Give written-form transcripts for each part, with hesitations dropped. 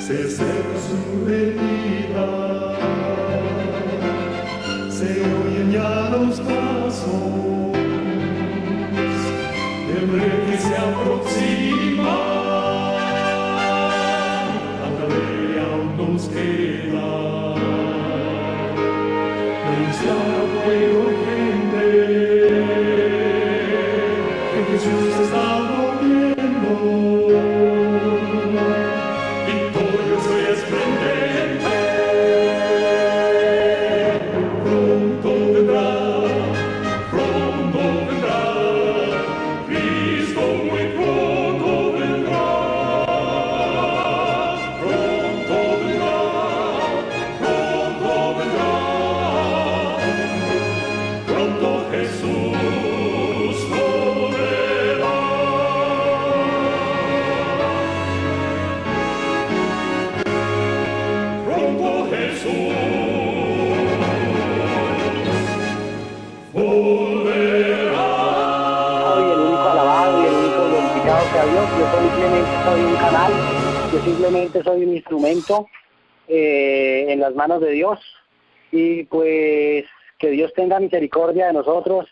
se acerca su venida, se oyen ya los pasos del rey que se aproxima, hasta de aún nos queda anunciar a pueblo gente que Jesús está volviendo. Yo simplemente soy un instrumento en las manos de Dios, y pues que Dios tenga misericordia de nosotros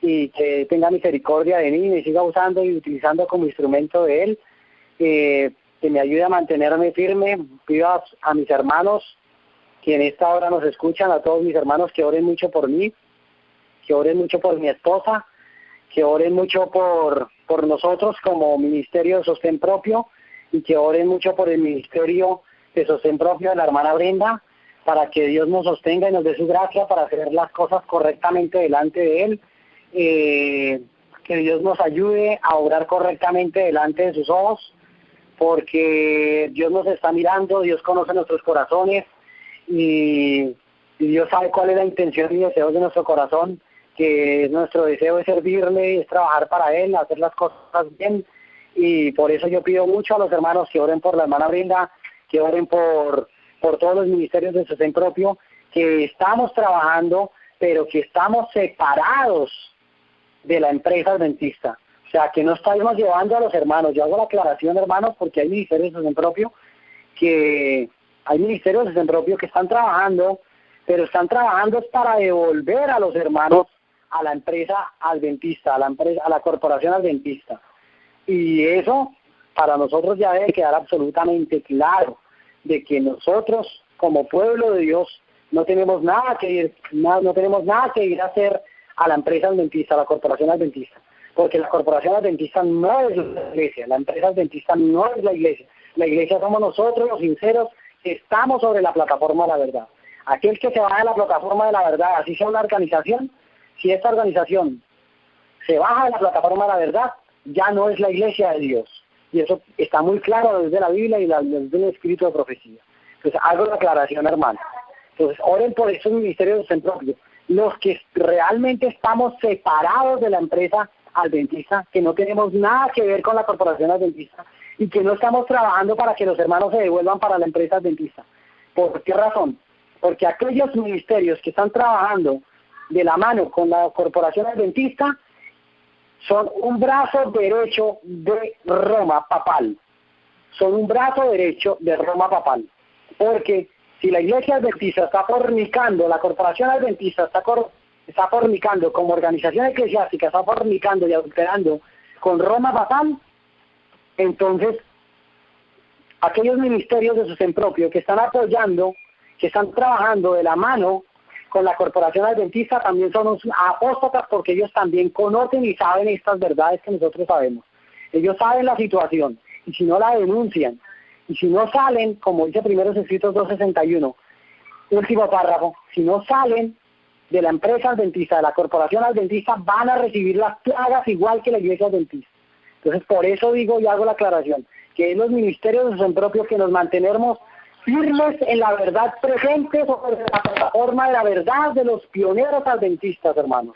y que tenga misericordia de mí, me siga usando y utilizando como instrumento de Él, que me ayude a mantenerme firme. Pido a mis hermanos que en esta hora nos escuchan, a todos mis hermanos, que oren mucho por mí, que oren mucho por mi esposa, que oren mucho por nosotros como Ministerio de Sostén Propio, y que oren mucho por el Ministerio de Sostén Propio de la hermana Brenda, para que Dios nos sostenga y nos dé su gracia para hacer las cosas correctamente delante de Él, que Dios nos ayude a obrar correctamente delante de sus ojos, porque Dios nos está mirando, Dios conoce nuestros corazones, y Dios sabe cuál es la intención y deseos de nuestro corazón, que nuestro deseo es servirle, es trabajar para Él, hacer las cosas bien. Y por eso yo pido mucho a los hermanos que oren por la hermana Brenda, que oren por todos los ministerios de Sostén Propio, que estamos trabajando, pero que estamos separados de la empresa adventista. O sea, que no estamos llevando a los hermanos. Yo hago la aclaración, hermanos, porque hay ministerios de Sostén Propio que están trabajando, pero están trabajando para devolver a los hermanos a la empresa adventista, a la corporación adventista. Y eso para nosotros ya debe quedar absolutamente claro, de que nosotros como pueblo de Dios no tenemos nada que ir a hacer a la empresa adventista, a la corporación adventista, porque la corporación adventista no es la iglesia, la empresa adventista no es la iglesia somos nosotros los sinceros que estamos sobre la plataforma de la verdad. Aquel que se baja de la plataforma de la verdad, así sea una organización, si esta organización se baja de la plataforma de la verdad, ya no es la iglesia de Dios. Y eso está muy claro desde la Biblia y desde el escrito de profecía. Entonces, hago la aclaración, hermano. Entonces, oren por esos ministerios de Sostén Propio, los que realmente estamos separados de la empresa adventista, que no tenemos nada que ver con la corporación adventista, y que no estamos trabajando para que los hermanos se devuelvan para la empresa adventista. ¿Por qué razón? Porque aquellos ministerios que están trabajando de la mano con la corporación adventista son un brazo derecho de Roma papal. Son un brazo derecho de Roma papal. Porque si la iglesia adventista está fornicando, la corporación adventista está fornicando como organización eclesiástica, está fornicando y adulterando con Roma papal, entonces aquellos ministerios de Sostén Propio que están apoyando, que están trabajando de la mano con la corporación adventista, también son los apóstatas, porque ellos también conocen y saben estas verdades que nosotros sabemos. Ellos saben la situación, y si no la denuncian, y si no salen, como dice Primeros Escritos 2:61, último párrafo, si no salen de la empresa adventista, de la corporación adventista, van a recibir las plagas igual que la iglesia adventista. Entonces, por eso digo y hago la aclaración, que es los ministerios de Sostén Propio que nos mantenemos firmes en la verdad presente sobre la plataforma de la verdad de los pioneros adventistas, hermanos.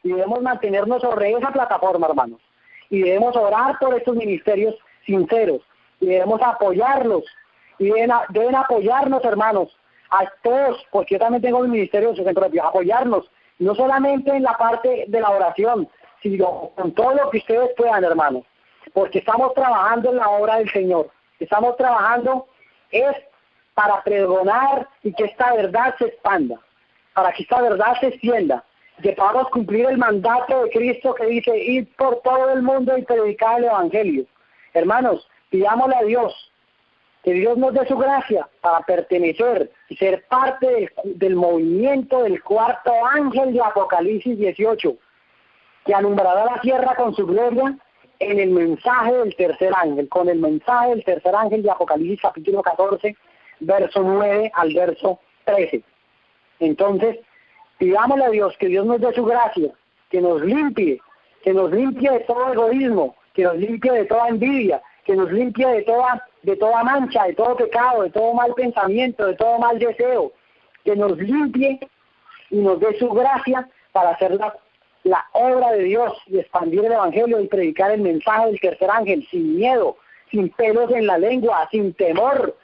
Y debemos mantenernos sobre esa plataforma, hermanos. Y debemos orar por estos ministerios sinceros. Y debemos apoyarlos. Y deben apoyarnos, hermanos, a todos, porque yo también tengo el ministerio de Sostén Propio, apoyarnos, no solamente en la parte de la oración, sino con todo lo que ustedes puedan, hermanos. Porque estamos trabajando en la obra del Señor. Estamos trabajando es para pregonar y que esta verdad se expanda, para que esta verdad se extienda, que podamos cumplir el mandato de Cristo que dice, ir por todo el mundo y predicar el Evangelio. Hermanos, pidámosle a Dios, que Dios nos dé su gracia para pertenecer y ser parte del movimiento del cuarto ángel de Apocalipsis 18, que alumbrará la tierra con su gloria en el mensaje del tercer ángel, con el mensaje del tercer ángel de Apocalipsis capítulo 14, verso 9 al verso 13. Entonces, pidámosle a Dios que Dios nos dé su gracia, que nos limpie de todo egoísmo, que nos limpie de toda envidia, que nos limpie de toda mancha, de todo pecado, de todo mal pensamiento, de todo mal deseo, que nos limpie y nos dé su gracia para hacer la obra de Dios y expandir el Evangelio y predicar el mensaje del tercer ángel sin miedo, sin pelos en la lengua, sin temor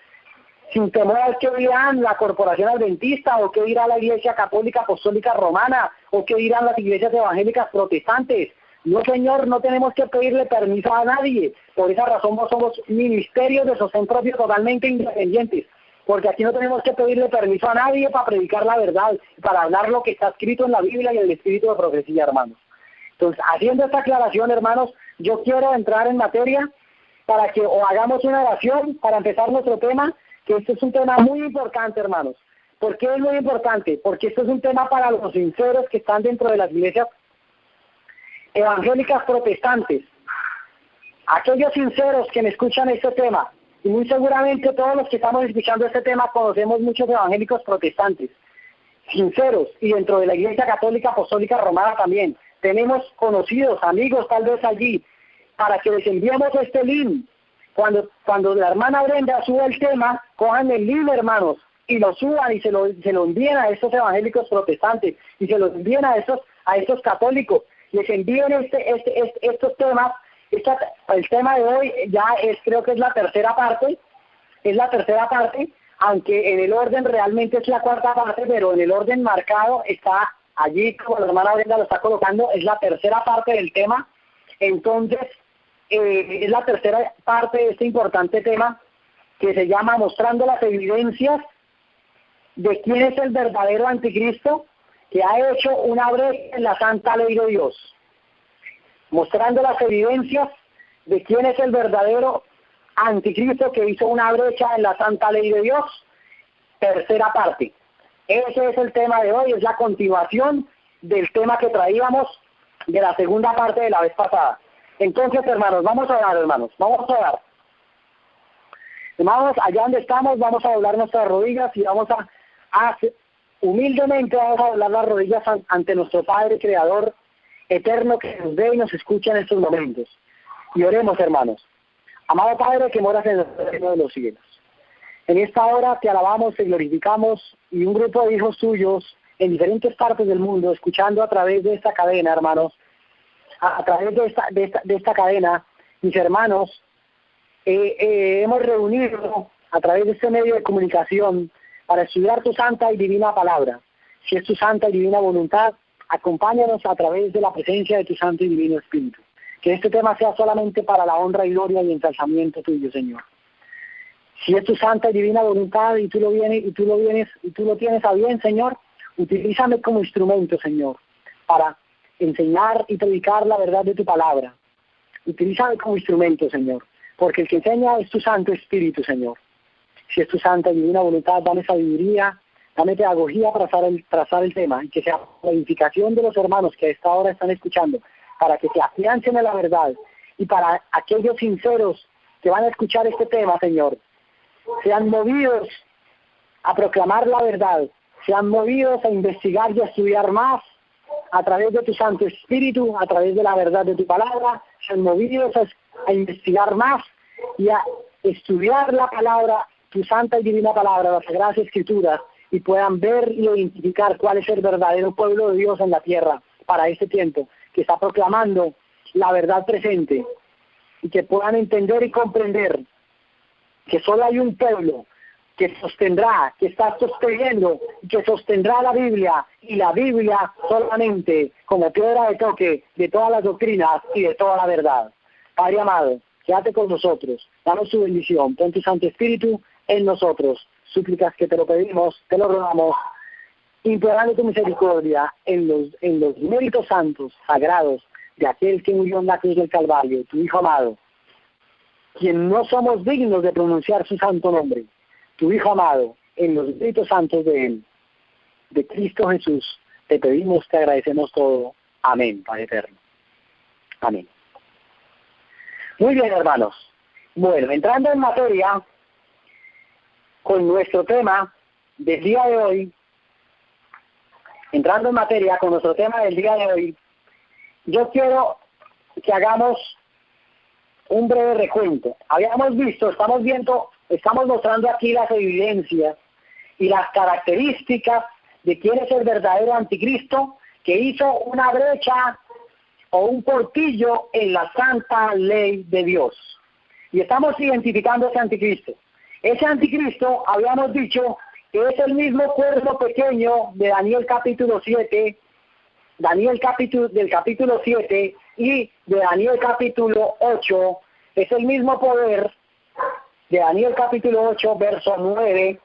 a qué dirán la Corporación Adventista o qué dirá la Iglesia Católica Apostólica Romana o qué dirán las iglesias evangélicas protestantes. No, Señor, no tenemos que pedirle permiso a nadie. Por esa razón no somos ministerios de sostén propio totalmente independientes, porque aquí no tenemos que pedirle permiso a nadie para predicar la verdad, para hablar lo que está escrito en la Biblia y en el Espíritu de Profecía, hermanos. Entonces, haciendo esta aclaración, hermanos, yo quiero entrar en materia para que o hagamos una oración para empezar nuestro tema, que este es un tema muy importante, hermanos. ¿Por qué es muy importante? Porque este es un tema para los sinceros que están dentro de las iglesias evangélicas protestantes. Aquellos sinceros que me escuchan este tema, y muy seguramente todos los que estamos escuchando este tema conocemos muchos evangélicos protestantes, sinceros, y dentro de la Iglesia Católica Apostólica Romana también. Tenemos conocidos, amigos tal vez allí, para que les enviemos este link. Cuando la hermana Brenda suba el tema, cojan el link, hermanos, y lo suban y se lo envíen a estos evangélicos protestantes, y se lo envíen a estos católicos. Les envíen estos temas. El tema de hoy creo que es la tercera parte, aunque en el orden realmente es la cuarta parte, pero en el orden marcado está allí, como la hermana Brenda lo está colocando, es la tercera parte del tema. Entonces, es la tercera parte de este importante tema que se llama Mostrando las evidencias de quién es el verdadero anticristo, que ha hecho una brecha en la santa ley de Dios. Mostrando las evidencias de quién es el verdadero anticristo que hizo una brecha en la santa ley de Dios. Tercera parte. Ese es el tema de hoy, es la continuación del tema que traíamos de la segunda parte de la vez pasada. Entonces, hermanos, vamos a orar, hermanos, vamos a orar. Hermanos, allá donde estamos, vamos a doblar nuestras rodillas y vamos a humildemente vamos a doblar las rodillas ante nuestro Padre Creador eterno que nos ve y nos escucha en estos momentos. Y oremos, hermanos. Amado Padre que moras en el reino de los cielos, en esta hora te alabamos, te glorificamos, y un grupo de hijos tuyos en diferentes partes del mundo, escuchando a través de esta cadena, hermanos, a través de esta cadena, mis hermanos, hemos reunido a través de este medio de comunicación para estudiar tu santa y divina palabra. Si es tu santa y divina voluntad, acompáñanos a través de la presencia de tu santo y divino Espíritu. Que este tema sea solamente para la honra y gloria y ensalzamiento tuyo, Señor. Si es tu santa y divina voluntad y tú lo tienes a bien, Señor, utilízame como instrumento, Señor, para enseñar y predicar la verdad de tu palabra. Utilízame como instrumento, Señor, porque el que enseña es tu Santo Espíritu, Señor. Si es tu santa y divina voluntad, dame sabiduría, dame pedagogía para trazar el tema, y que sea la edificación de los hermanos que a esta hora están escuchando, para que se afiancen en la verdad, y para aquellos sinceros que van a escuchar este tema, Señor, sean movidos a proclamar la verdad, sean movidos a investigar y a estudiar más a través de tu Santo Espíritu, a través de la verdad de tu palabra, sean movidos a investigar más y a estudiar la palabra, tu santa y divina palabra, las Sagradas Escrituras, y puedan ver y identificar cuál es el verdadero pueblo de Dios en la tierra para este tiempo, que está proclamando la verdad presente, y que puedan entender y comprender que solo hay un pueblo que sostendrá, que está sosteniendo y que sostendrá la Biblia, y la Biblia solamente como piedra de toque de todas las doctrinas y de toda la verdad. Padre amado, quédate con nosotros, danos tu bendición, pon tu Santo Espíritu en nosotros. Súplicas que te lo pedimos, te lo rogamos, implorando tu misericordia en los méritos santos, sagrados, de aquel que murió en la cruz del Calvario, tu Hijo amado, quien no somos dignos de pronunciar su santo nombre, tu Hijo amado, en los méritos santos de Él, de Cristo Jesús, te pedimos, te agradecemos todo. Amén, Padre eterno. Amén. Muy bien, hermanos. Bueno, entrando en materia con nuestro tema del día de hoy, yo quiero que hagamos un breve recuento. Habíamos visto, estamos mostrando aquí las evidencias y las características de quién es el verdadero anticristo, que hizo una brecha o un portillo en la santa ley de Dios. Y estamos identificando ese anticristo. Ese anticristo, habíamos dicho, que es el mismo cuerno pequeño de Daniel capítulo 7, del capítulo 7 y de Daniel capítulo 8, es el mismo poder de Daniel capítulo 8, verso 9,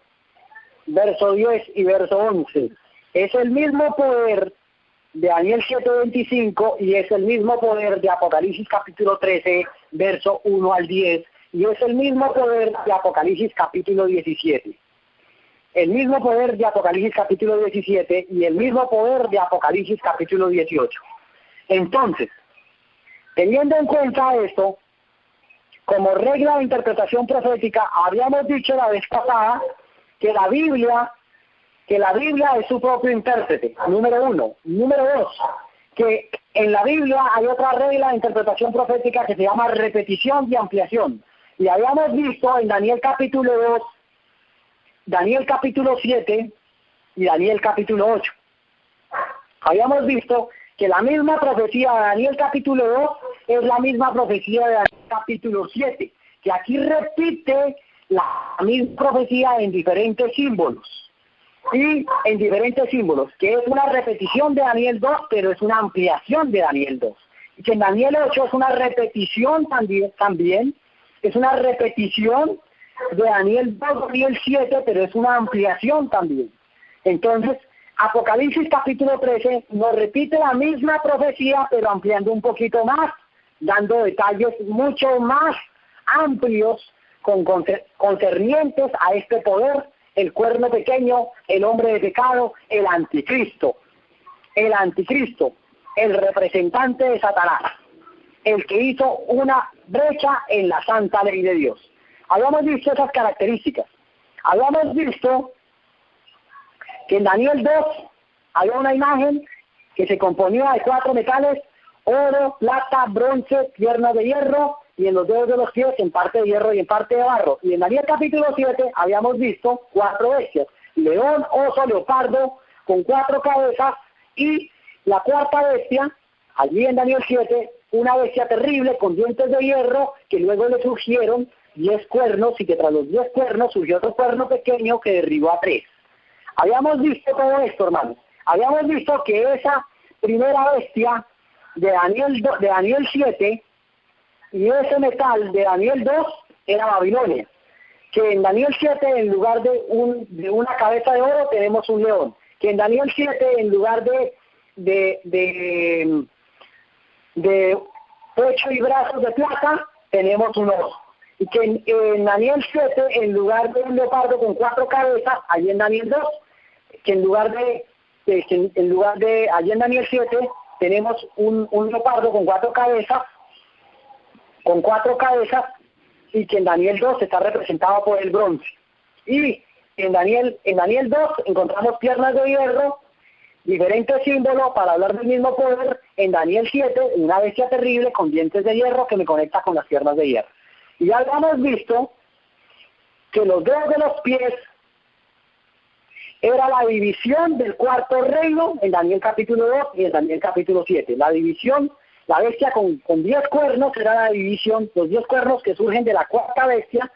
verso 10 y verso 11. Es el mismo poder de Daniel 7:25 y es el mismo poder de Apocalipsis capítulo 13, verso 1 al 10, y es el mismo poder de Apocalipsis capítulo 17. El mismo poder de Apocalipsis capítulo 17 y el mismo poder de Apocalipsis capítulo 18. Entonces, teniendo en cuenta esto, como regla de interpretación profética, habíamos dicho la vez pasada que la Biblia es su propio intérprete, número uno. Número dos, que en la Biblia hay otra regla de interpretación profética que se llama repetición y ampliación. Y habíamos visto en Daniel capítulo 2, Daniel capítulo 7 y Daniel capítulo 8. Habíamos visto que la misma profecía de Daniel capítulo 2 es la misma profecía de Daniel capítulo 7, que aquí repite la misma profecía en diferentes símbolos. Y en diferentes símbolos, que es una repetición de Daniel 2, pero es una ampliación de Daniel 2. Y que en Daniel 8 es una repetición también, es una repetición de Daniel 2, Daniel 7, pero es una ampliación también. Entonces, Apocalipsis capítulo 13 nos repite la misma profecía, pero ampliando un poquito más, dando detalles mucho más amplios concernientes a este poder, el cuerno pequeño, el hombre de pecado, el anticristo, el representante de Satanás, el que hizo una brecha en la santa ley de Dios. Habíamos visto esas características. Habíamos visto que en Daniel 2 había una imagen que se componía de 4 metales: oro, plata, bronce, piernas de hierro, y en los dedos de los pies en parte de hierro y en parte de barro. Y en Daniel capítulo 7 habíamos visto 4 bestias: león, oso, leopardo, con 4 cabezas, y la cuarta bestia, allí en Daniel 7, una bestia terrible con dientes de hierro, que luego le surgieron 10 cuernos, y que tras los 10 cuernos surgió otro cuerno pequeño que derribó a 3. Habíamos visto todo esto, hermanos. Habíamos visto que esa primera bestia de Daniel 7 y ese metal de Daniel 2 era Babilonia. Que en Daniel 7, en lugar de una cabeza de oro, tenemos un león. Que en Daniel 7, en lugar de pecho y brazos de plata, tenemos un oso. Y que en Daniel 7, en lugar de un leopardo con 4 cabezas, allí en Daniel 2, que en lugar de allí en Daniel 7, tenemos un leopardo con 4 cabezas, y que en Daniel 2 está representado por el bronce. Y en Daniel 2 encontramos piernas de hierro, diferentes símbolos para hablar del mismo poder. En Daniel 7, una bestia terrible con dientes de hierro que me conecta con las piernas de hierro. Y ya habíamos visto que los dedos de los pies era la división del cuarto reino en Daniel capítulo 2 y en Daniel capítulo 7. La división, la bestia con 10 cuernos era la división, los 10 cuernos que surgen de la cuarta bestia,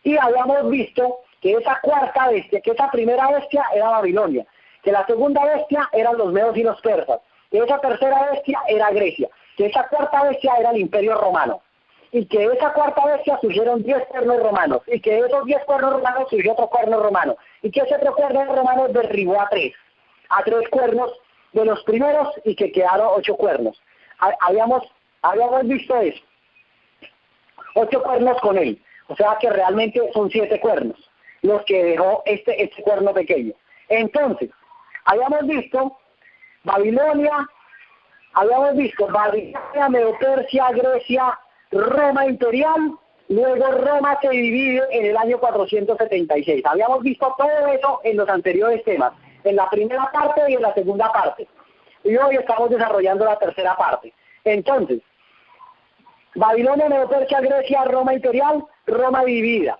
y habíamos visto que esa cuarta bestia, que esa primera bestia era Babilonia, que la segunda bestia eran los medos y los persas, que esa tercera bestia era Grecia, que esa cuarta bestia era el Imperio Romano. y que de esa cuarta bestia surgieron 10 cuernos romanos, y que de esos 10 cuernos romanos surgió otro cuerno romano, y que ese otro cuerno romano derribó a tres cuernos de los primeros, y que quedaron 8 cuernos. Habíamos visto eso, 8 cuernos con él, o sea que realmente son 7 cuernos, los que dejó este cuerno pequeño. Entonces, habíamos visto Babilonia, Medo-Persia, Grecia, Roma imperial, luego Roma se divide en el año 476. Habíamos visto todo eso en los anteriores temas, en la primera parte y en la segunda parte. Y hoy estamos desarrollando la tercera parte. Entonces, Babilonia, Medo-Persia, Grecia, Roma imperial, Roma dividida.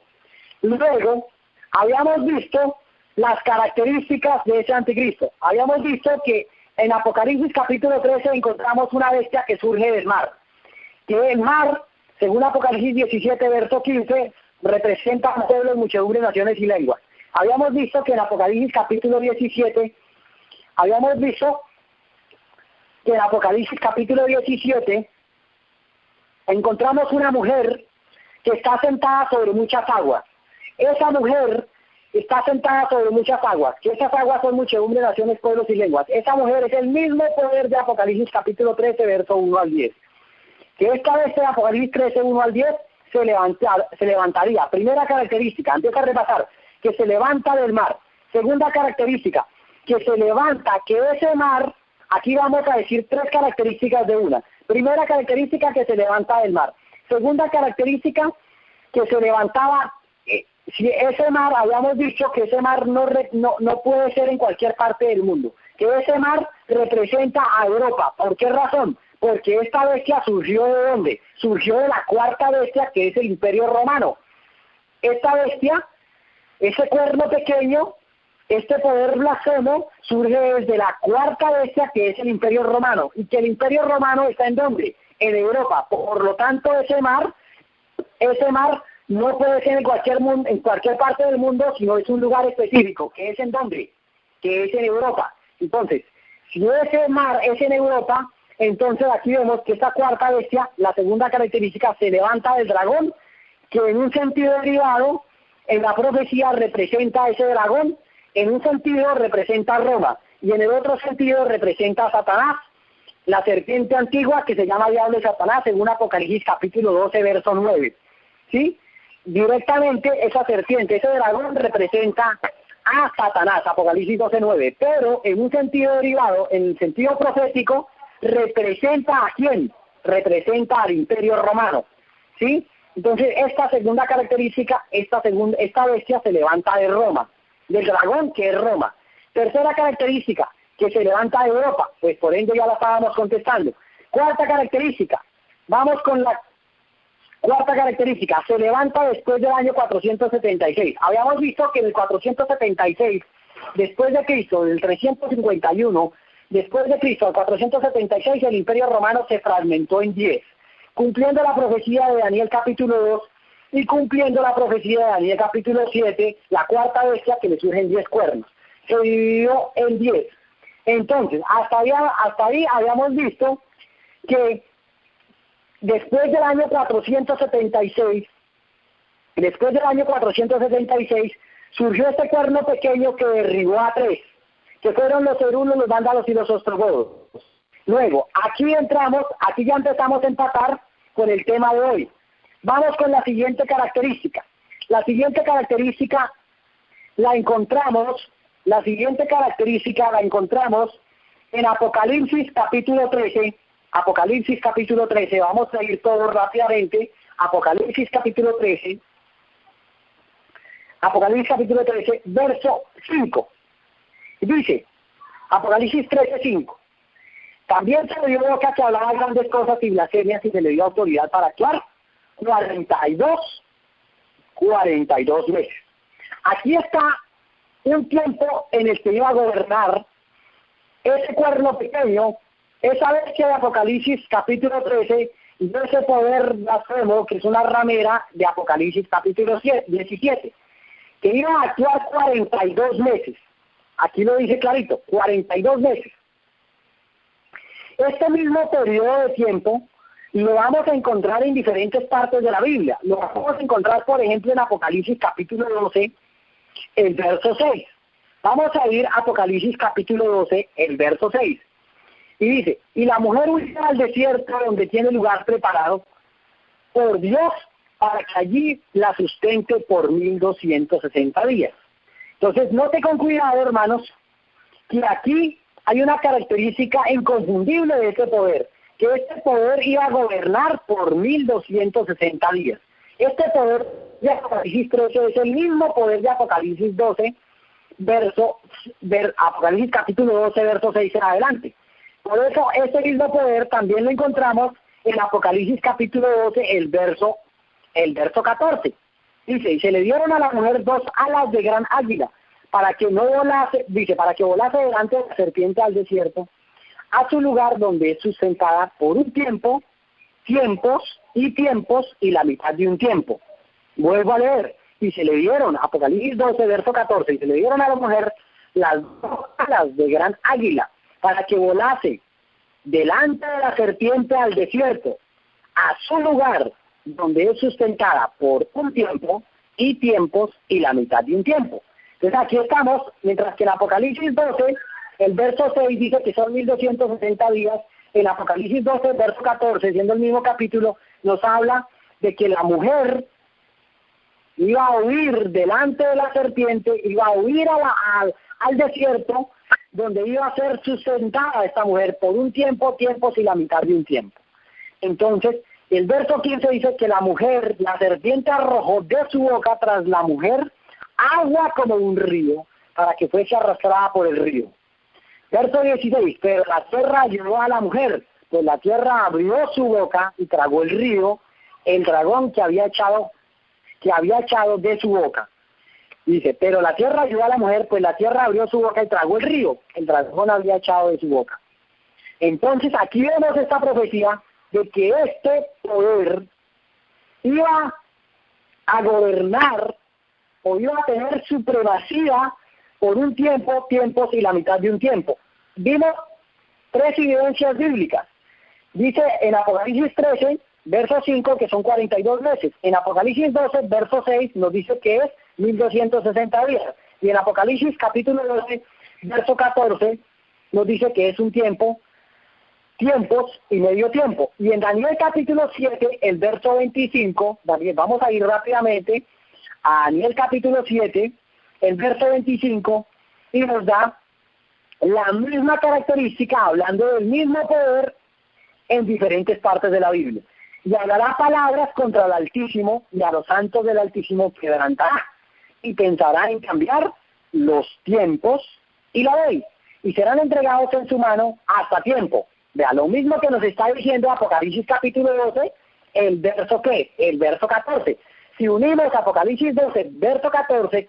Luego, habíamos visto las características de ese anticristo. Habíamos visto que en Apocalipsis capítulo 13 encontramos una bestia que surge del mar. Que el mar, según Apocalipsis 17, verso 15, representa a pueblos, muchedumbres, naciones y lenguas. Habíamos visto que en Apocalipsis capítulo 17, encontramos una mujer que está sentada sobre muchas aguas. Esa mujer está sentada sobre muchas aguas, que esas aguas son muchedumbre, naciones, pueblos y lenguas. Esa mujer es el mismo poder de Apocalipsis capítulo 13, verso 1 al 10. Que esta vez de Apocalipsis 13, 1 al 10, se levantaría. Primera característica, empieza a repasar, que se levanta del mar. Segunda característica, que se levanta, que ese mar, aquí vamos a decir 3 características de una. Primera característica, que se levanta del mar. Segunda característica, que se levantaba. Si ese mar, habíamos dicho que ese mar no puede ser en cualquier parte del mundo, que ese mar representa a Europa. ¿Por qué razón? Porque esta bestia surgió ¿de dónde? Surgió de la cuarta bestia, que es el Imperio Romano. Esta bestia, ese cuerno pequeño, este poder blasfemo, surge desde la cuarta bestia, que es el Imperio Romano, y que el Imperio Romano está ¿en dónde? En Europa. Por lo tanto, ese mar no puede ser en cualquier parte del mundo, sino es un lugar específico, que es ¿en dónde? Que es en Europa. Entonces, si ese mar es en Europa, entonces aquí vemos que esta cuarta bestia, la segunda característica, se levanta del dragón, que en un sentido derivado, en la profecía representa a ese dragón, en un sentido representa a Roma, y en el otro sentido representa a Satanás, la serpiente antigua que se llama Diablo y Satanás, según Apocalipsis capítulo 12, verso 9. ¿Sí? Directamente esa serpiente, ese dragón representa a Satanás, Apocalipsis 12:9, pero en un sentido derivado, en el sentido profético, representa ¿a quién? Representa al Imperio Romano, ¿sí? Entonces esta segunda característica, esta bestia se levanta de Roma, del dragón que es Roma. Tercera característica, que se levanta de Europa, pues por ende ya la estábamos contestando. Cuarta característica, vamos con la cuarta característica, se levanta después del año 476. Habíamos visto que en el 476, después de Cristo, del 351, después de Cristo, al 476, el Imperio Romano se fragmentó en 10, cumpliendo la profecía de Daniel capítulo 2 y cumpliendo la profecía de Daniel capítulo 7, la cuarta bestia que le surgen 10 cuernos. Se dividió en 10. Entonces, hasta ahí habíamos visto que después del año 476, surgió este cuerno pequeño que derribó a 3, que fueron los herulos, los vándalos y los ostrogodos. Luego, aquí ya empezamos a empatar con el tema de hoy. Vamos con la siguiente característica. La siguiente característica la encontramos en Apocalipsis capítulo 13. Apocalipsis capítulo 13, vamos a ir todos rápidamente. Apocalipsis capítulo 13, verso 5. Dice, Apocalipsis 13, 5. También se le dio boca que hablaba grandes cosas y blasfemias y se le dio autoridad para actuar 42 meses. Aquí está un tiempo en el que iba a gobernar ese cuerno pequeño, esa bestia de Apocalipsis capítulo 13, y ese poder blasfemo, que es una ramera de Apocalipsis capítulo 17, que iba a actuar 42 meses. Aquí lo dice clarito, 42 meses. Este mismo periodo de tiempo lo vamos a encontrar en diferentes partes de la Biblia. Lo vamos a encontrar, por ejemplo, en Apocalipsis capítulo 12, el verso 6. Vamos a ir a Apocalipsis capítulo 12, el verso 6. Y dice, y la mujer huirá al desierto donde tiene lugar preparado por Dios para que allí la sustente por 1260 días. Entonces, note con cuidado, hermanos, que aquí hay una característica inconfundible de este poder, que este poder iba a gobernar por 1260 días. Este poder de Apocalipsis 13 es el mismo poder de Apocalipsis 12, Apocalipsis capítulo 12, verso 6 en adelante. Por eso, este mismo poder también lo encontramos en Apocalipsis capítulo 12, el verso 14. Dice, y se le dieron a la mujer 2 alas de gran águila, para que no volase, dice, para que volase delante de la serpiente al desierto, a su lugar donde es sustentada por un tiempo, tiempos y la mitad de un tiempo. Vuelvo a leer, y se le dieron, Apocalipsis 12, verso 14, y se le dieron a la mujer las 2 alas de gran águila, para que volase delante de la serpiente al desierto, a su lugar donde es sustentada por un tiempo y tiempos y la mitad de un tiempo. Entonces aquí estamos, mientras que en Apocalipsis 12, el verso 6 dice que son 1260 días, en Apocalipsis 12, verso 14, siendo el mismo capítulo, nos habla de que la mujer iba a huir delante de la serpiente, iba a huir al desierto, donde iba a ser sustentada esta mujer por un tiempo, tiempos y la mitad de un tiempo. Entonces, el verso 15 dice que la mujer, la serpiente arrojó de su boca tras la mujer agua como un río, para que fuese arrastrada por el río. Verso 16, pero la tierra ayudó a la mujer, pues la tierra abrió su boca y tragó el río, el dragón que había echado de su boca. Dice, pero la tierra ayudó a la mujer, pues la tierra abrió su boca y tragó el río, el dragón había echado de su boca. Entonces aquí vemos esta profecía de que este poder iba a gobernar o iba a tener supremacía por un tiempo, tiempos y la mitad de un tiempo. Vimos 3 evidencias bíblicas. Dice en Apocalipsis 13, verso 5, que son 42 meses. En Apocalipsis 12, verso 6, nos dice que es 1260 días. Y en Apocalipsis capítulo 12, verso 14, nos dice que es un tiempo, tiempos y medio tiempo. Y en Daniel capítulo 7, el verso 25, Daniel, vamos a ir rápidamente a Daniel capítulo 7, el verso 25, y nos da la misma característica, hablando del mismo poder en diferentes partes de la Biblia. Y hablará palabras contra el Altísimo, y a los santos del Altísimo quebrantará, y pensará en cambiar los tiempos y la ley, y serán entregados en su mano hasta tiempo. Vea, lo mismo que nos está diciendo Apocalipsis capítulo 12, el verso ¿qué? El verso 14. Si unimos Apocalipsis 12, verso 14,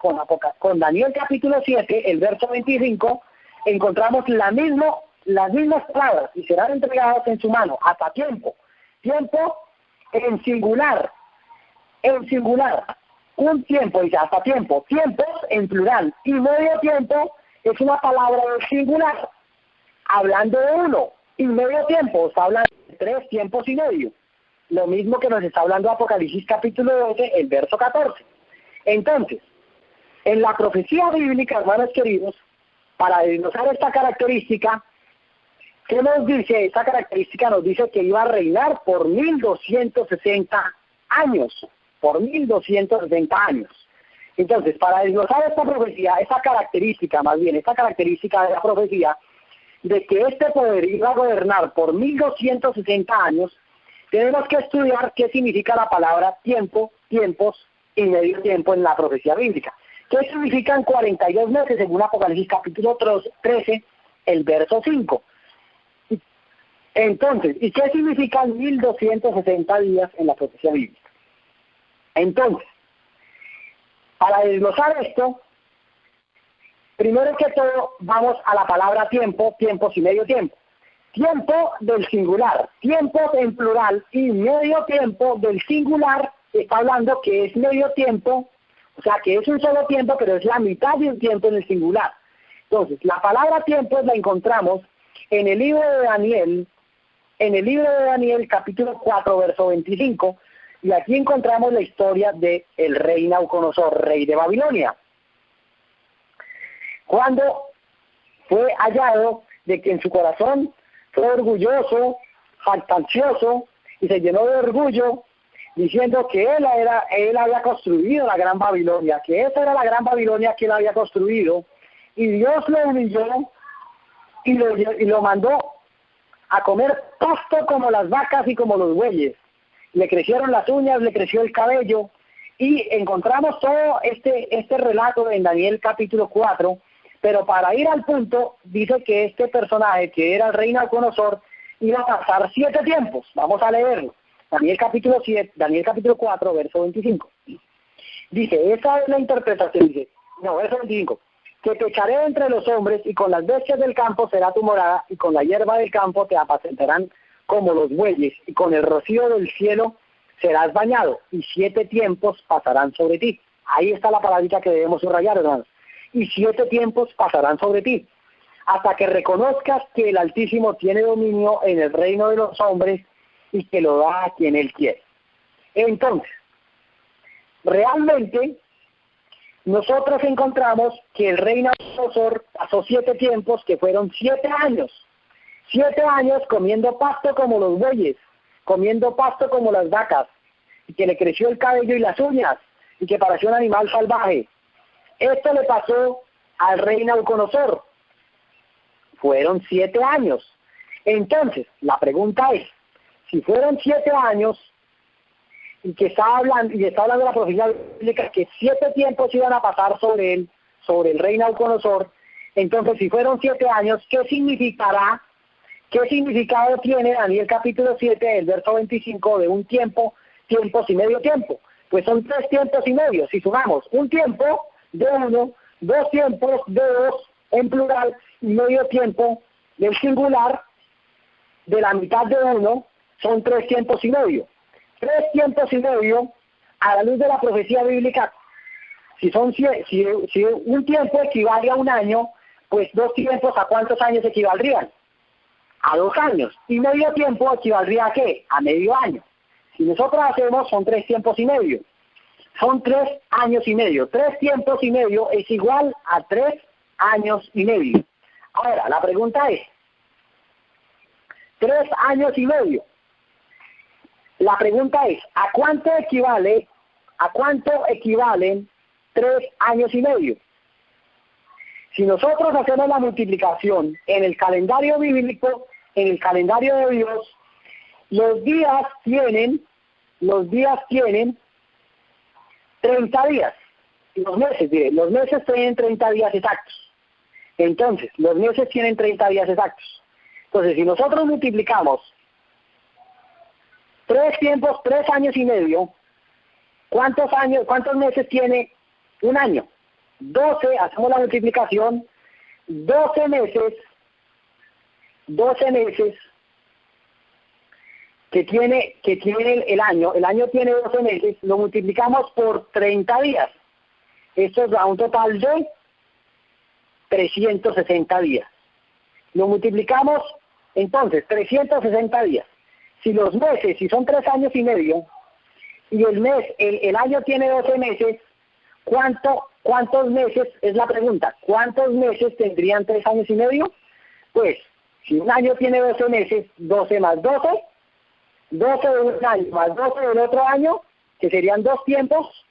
con Daniel capítulo 7, el verso 25, encontramos las mismas palabras, y serán entregados en su mano hasta tiempo. Tiempo en singular, un tiempo, dice hasta tiempo, tiempos en plural, y medio tiempo es una palabra en singular, hablando de uno, y medio tiempo está hablando de 3 tiempos y medio. Lo mismo que nos está hablando Apocalipsis capítulo 12, el verso 14. Entonces, en la profecía bíblica, hermanos queridos, para desglosar esta característica, ¿qué nos dice? Esta característica nos dice que iba a reinar por 1260 años, por 1260 años. Entonces, para desglosar esta profecía, esta característica de la profecía, de que este poder iba a gobernar por 1260 años, tenemos que estudiar qué significa la palabra tiempo, tiempos y medio tiempo en la profecía bíblica. ¿Qué significan 42 meses según Apocalipsis capítulo 13, el verso 5? Entonces, ¿y qué significan 1260 días en la profecía bíblica? Entonces, para desglosar esto, primero que todo vamos a la palabra tiempo, tiempos y medio tiempo. Tiempo del singular, tiempos en plural y medio tiempo del singular, está hablando que es medio tiempo, o sea que es un solo tiempo, pero es la mitad de un tiempo en el singular. Entonces, la palabra tiempo la encontramos en el libro de Daniel, en el libro de Daniel, capítulo 4, verso 25, y aquí encontramos la historia de el rey Nabucodonosor, rey de Babilonia. Cuando fue hallado de que en su corazón fue orgulloso, jactancioso, y se llenó de orgullo, diciendo que él había construido la gran Babilonia, que esa era la gran Babilonia que él había construido, y Dios lo humilló y lo mandó a comer pasto como las vacas y como los bueyes. Le crecieron las uñas, le creció el cabello, y encontramos todo este relato en Daniel capítulo 4, pero para ir al punto, dice que este personaje, que era el rey Nabucodonosor, iba a pasar 7 tiempos. Vamos a leerlo. Daniel capítulo 4, verso 25. Dice, esa es la interpretación, verso 25. Que te echaré entre los hombres, y con las bestias del campo será tu morada, y con la hierba del campo te apacentarán como los bueyes, y con el rocío del cielo serás bañado, y 7 tiempos pasarán sobre ti. Ahí está la palabrita que debemos subrayar, hermanos. Y 7 tiempos pasarán sobre ti, hasta que reconozcas que el Altísimo tiene dominio en el reino de los hombres, y que lo da a quien él quiere. Entonces, realmente, nosotros encontramos que el rey Nabucodonosor pasó 7 tiempos, que fueron 7 años. 7 años comiendo pasto como los bueyes, comiendo pasto como las vacas, y que le creció el cabello y las uñas, y que pareció un animal salvaje. Esto le pasó al rey Nabucodonosor. Fueron 7 años. Entonces, la pregunta es, si fueron 7 años, y que está hablando la profecía bíblica que 7 tiempos iban a pasar sobre él, sobre el rey Nabucodonosor, entonces si fueron 7 años, ¿qué significará? ¿Qué significado tiene Daniel capítulo 7, el verso 25, de un tiempo, tiempos y medio tiempo? Pues son 3 tiempos y medio. Si sumamos un tiempo de 1, 2 tiempos de 2 en plural, y medio tiempo del singular, de la mitad de 1, son 3 tiempos y medio. 3 tiempos y medio, a la luz de la profecía bíblica, si un tiempo equivale a un año, pues 2 tiempos, ¿a cuántos años equivaldrían? A 2 años. Y medio tiempo equivaldría ¿a qué? A medio año. Si nosotros hacemos, son 3 tiempos y medio. Son 3 años y medio. 3 tiempos y medio es igual a 3 años y medio. Ahora, la pregunta es, 3 años y medio. La pregunta es, ¿a cuánto equivalen 3 años y medio? Si nosotros hacemos la multiplicación en el calendario bíblico, en el calendario de Dios, los días tienen 30 días. Los meses tienen 30 días exactos. Entonces, los meses tienen 30 días exactos. Entonces, si nosotros multiplicamos 3 tiempos, 3 años y medio, ¿cuántos meses tiene un año? 12, hacemos la multiplicación, 12 meses que tiene el año tiene 12 meses, lo multiplicamos por 30 días. Esto da un total de 360 días. Lo multiplicamos, entonces, 360 días. Si los meses, si son 3 años y medio, y el año tiene 12 meses, ¿cuántos meses? Es la pregunta. ¿Cuántos meses tendrían 3 años y medio? Pues, si un año tiene 12 meses, 12 más 12, 12 de un año más 12 del otro año, que serían 2 tiempos,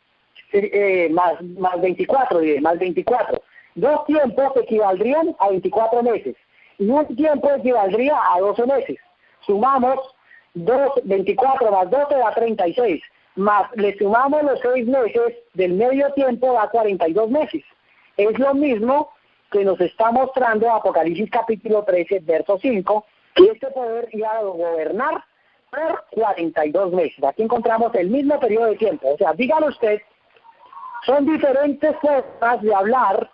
más 24, más 24. 2 tiempos equivaldrían a 24 meses, y un tiempo equivaldría a 12 meses. Sumamos 24 más 12 da 36, más le sumamos los 6 meses del medio tiempo da 42 meses. Es lo mismo que nos está mostrando Apocalipsis capítulo 13, verso 5, que este poder iba a gobernar por 42 meses. Aquí encontramos el mismo periodo de tiempo. O sea, dígalo usted, son diferentes formas de hablar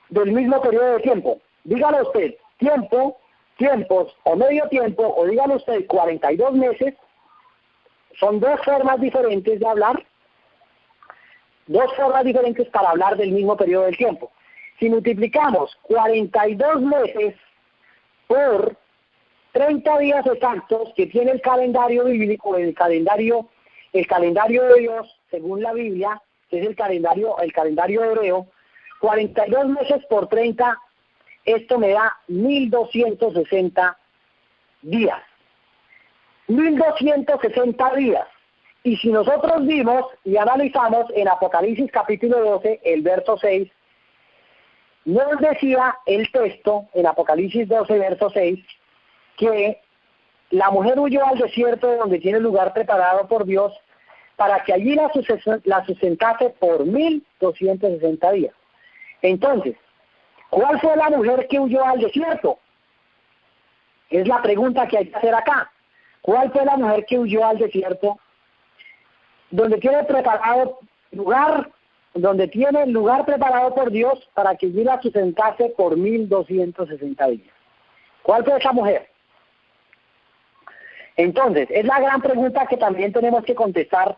del mismo periodo de tiempo. Dígalo usted, tiempos o medio tiempo, o dígalo usted 42 meses, son 2 formas diferentes de hablar, 2 formas diferentes para hablar del mismo periodo del tiempo. Si multiplicamos 42 meses por 30 días exactos que tiene el calendario bíblico, el calendario de Dios, según la Biblia, que es el calendario hebreo, 42 meses por 30, esto me da 1260 días. 1260 días. Y si nosotros vimos y analizamos en Apocalipsis capítulo 12, el verso 6, nos decía el texto, en Apocalipsis 12, verso 6, que la mujer huyó al desierto donde tiene lugar preparado por Dios para que allí la sustentase por 1260 días. Entonces, ¿cuál fue la mujer que huyó al desierto? Es la pregunta que hay que hacer acá. ¿Cuál fue la mujer que huyó al desierto? Donde tiene lugar preparado por Dios para que allí la sustentase por 1260 días. ¿Cuál fue esa mujer? Entonces, es la gran pregunta que también tenemos que contestar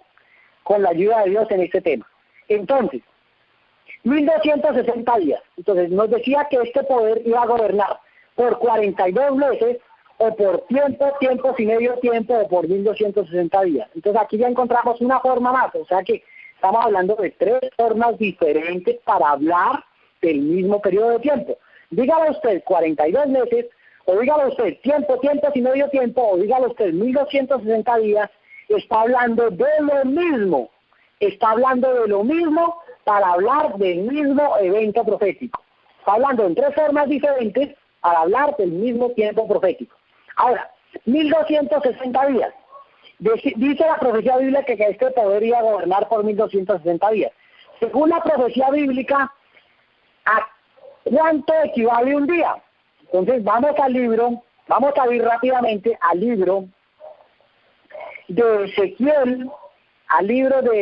con la ayuda de Dios en este tema. Entonces, 1260 días. Entonces, nos decía que este poder iba a gobernar por 42 meses, o por tiempos y medio tiempo, o por 1260 días. Entonces, aquí ya encontramos una forma más, o sea que estamos hablando de 3 formas diferentes para hablar del mismo periodo de tiempo. Dígalo usted 42 meses, o dígalo usted tiempos y medio tiempo, o dígalo usted 1260 días, está hablando de lo mismo. Está hablando de lo mismo para hablar del mismo evento profético. Está hablando en 3 formas diferentes para hablar del mismo tiempo profético. Ahora, 1260 días. Dice la profecía bíblica que este poder iba a gobernar por 1260 días. Según la profecía bíblica, ¿a cuánto equivale un día? Entonces vamos a ir rápidamente al libro de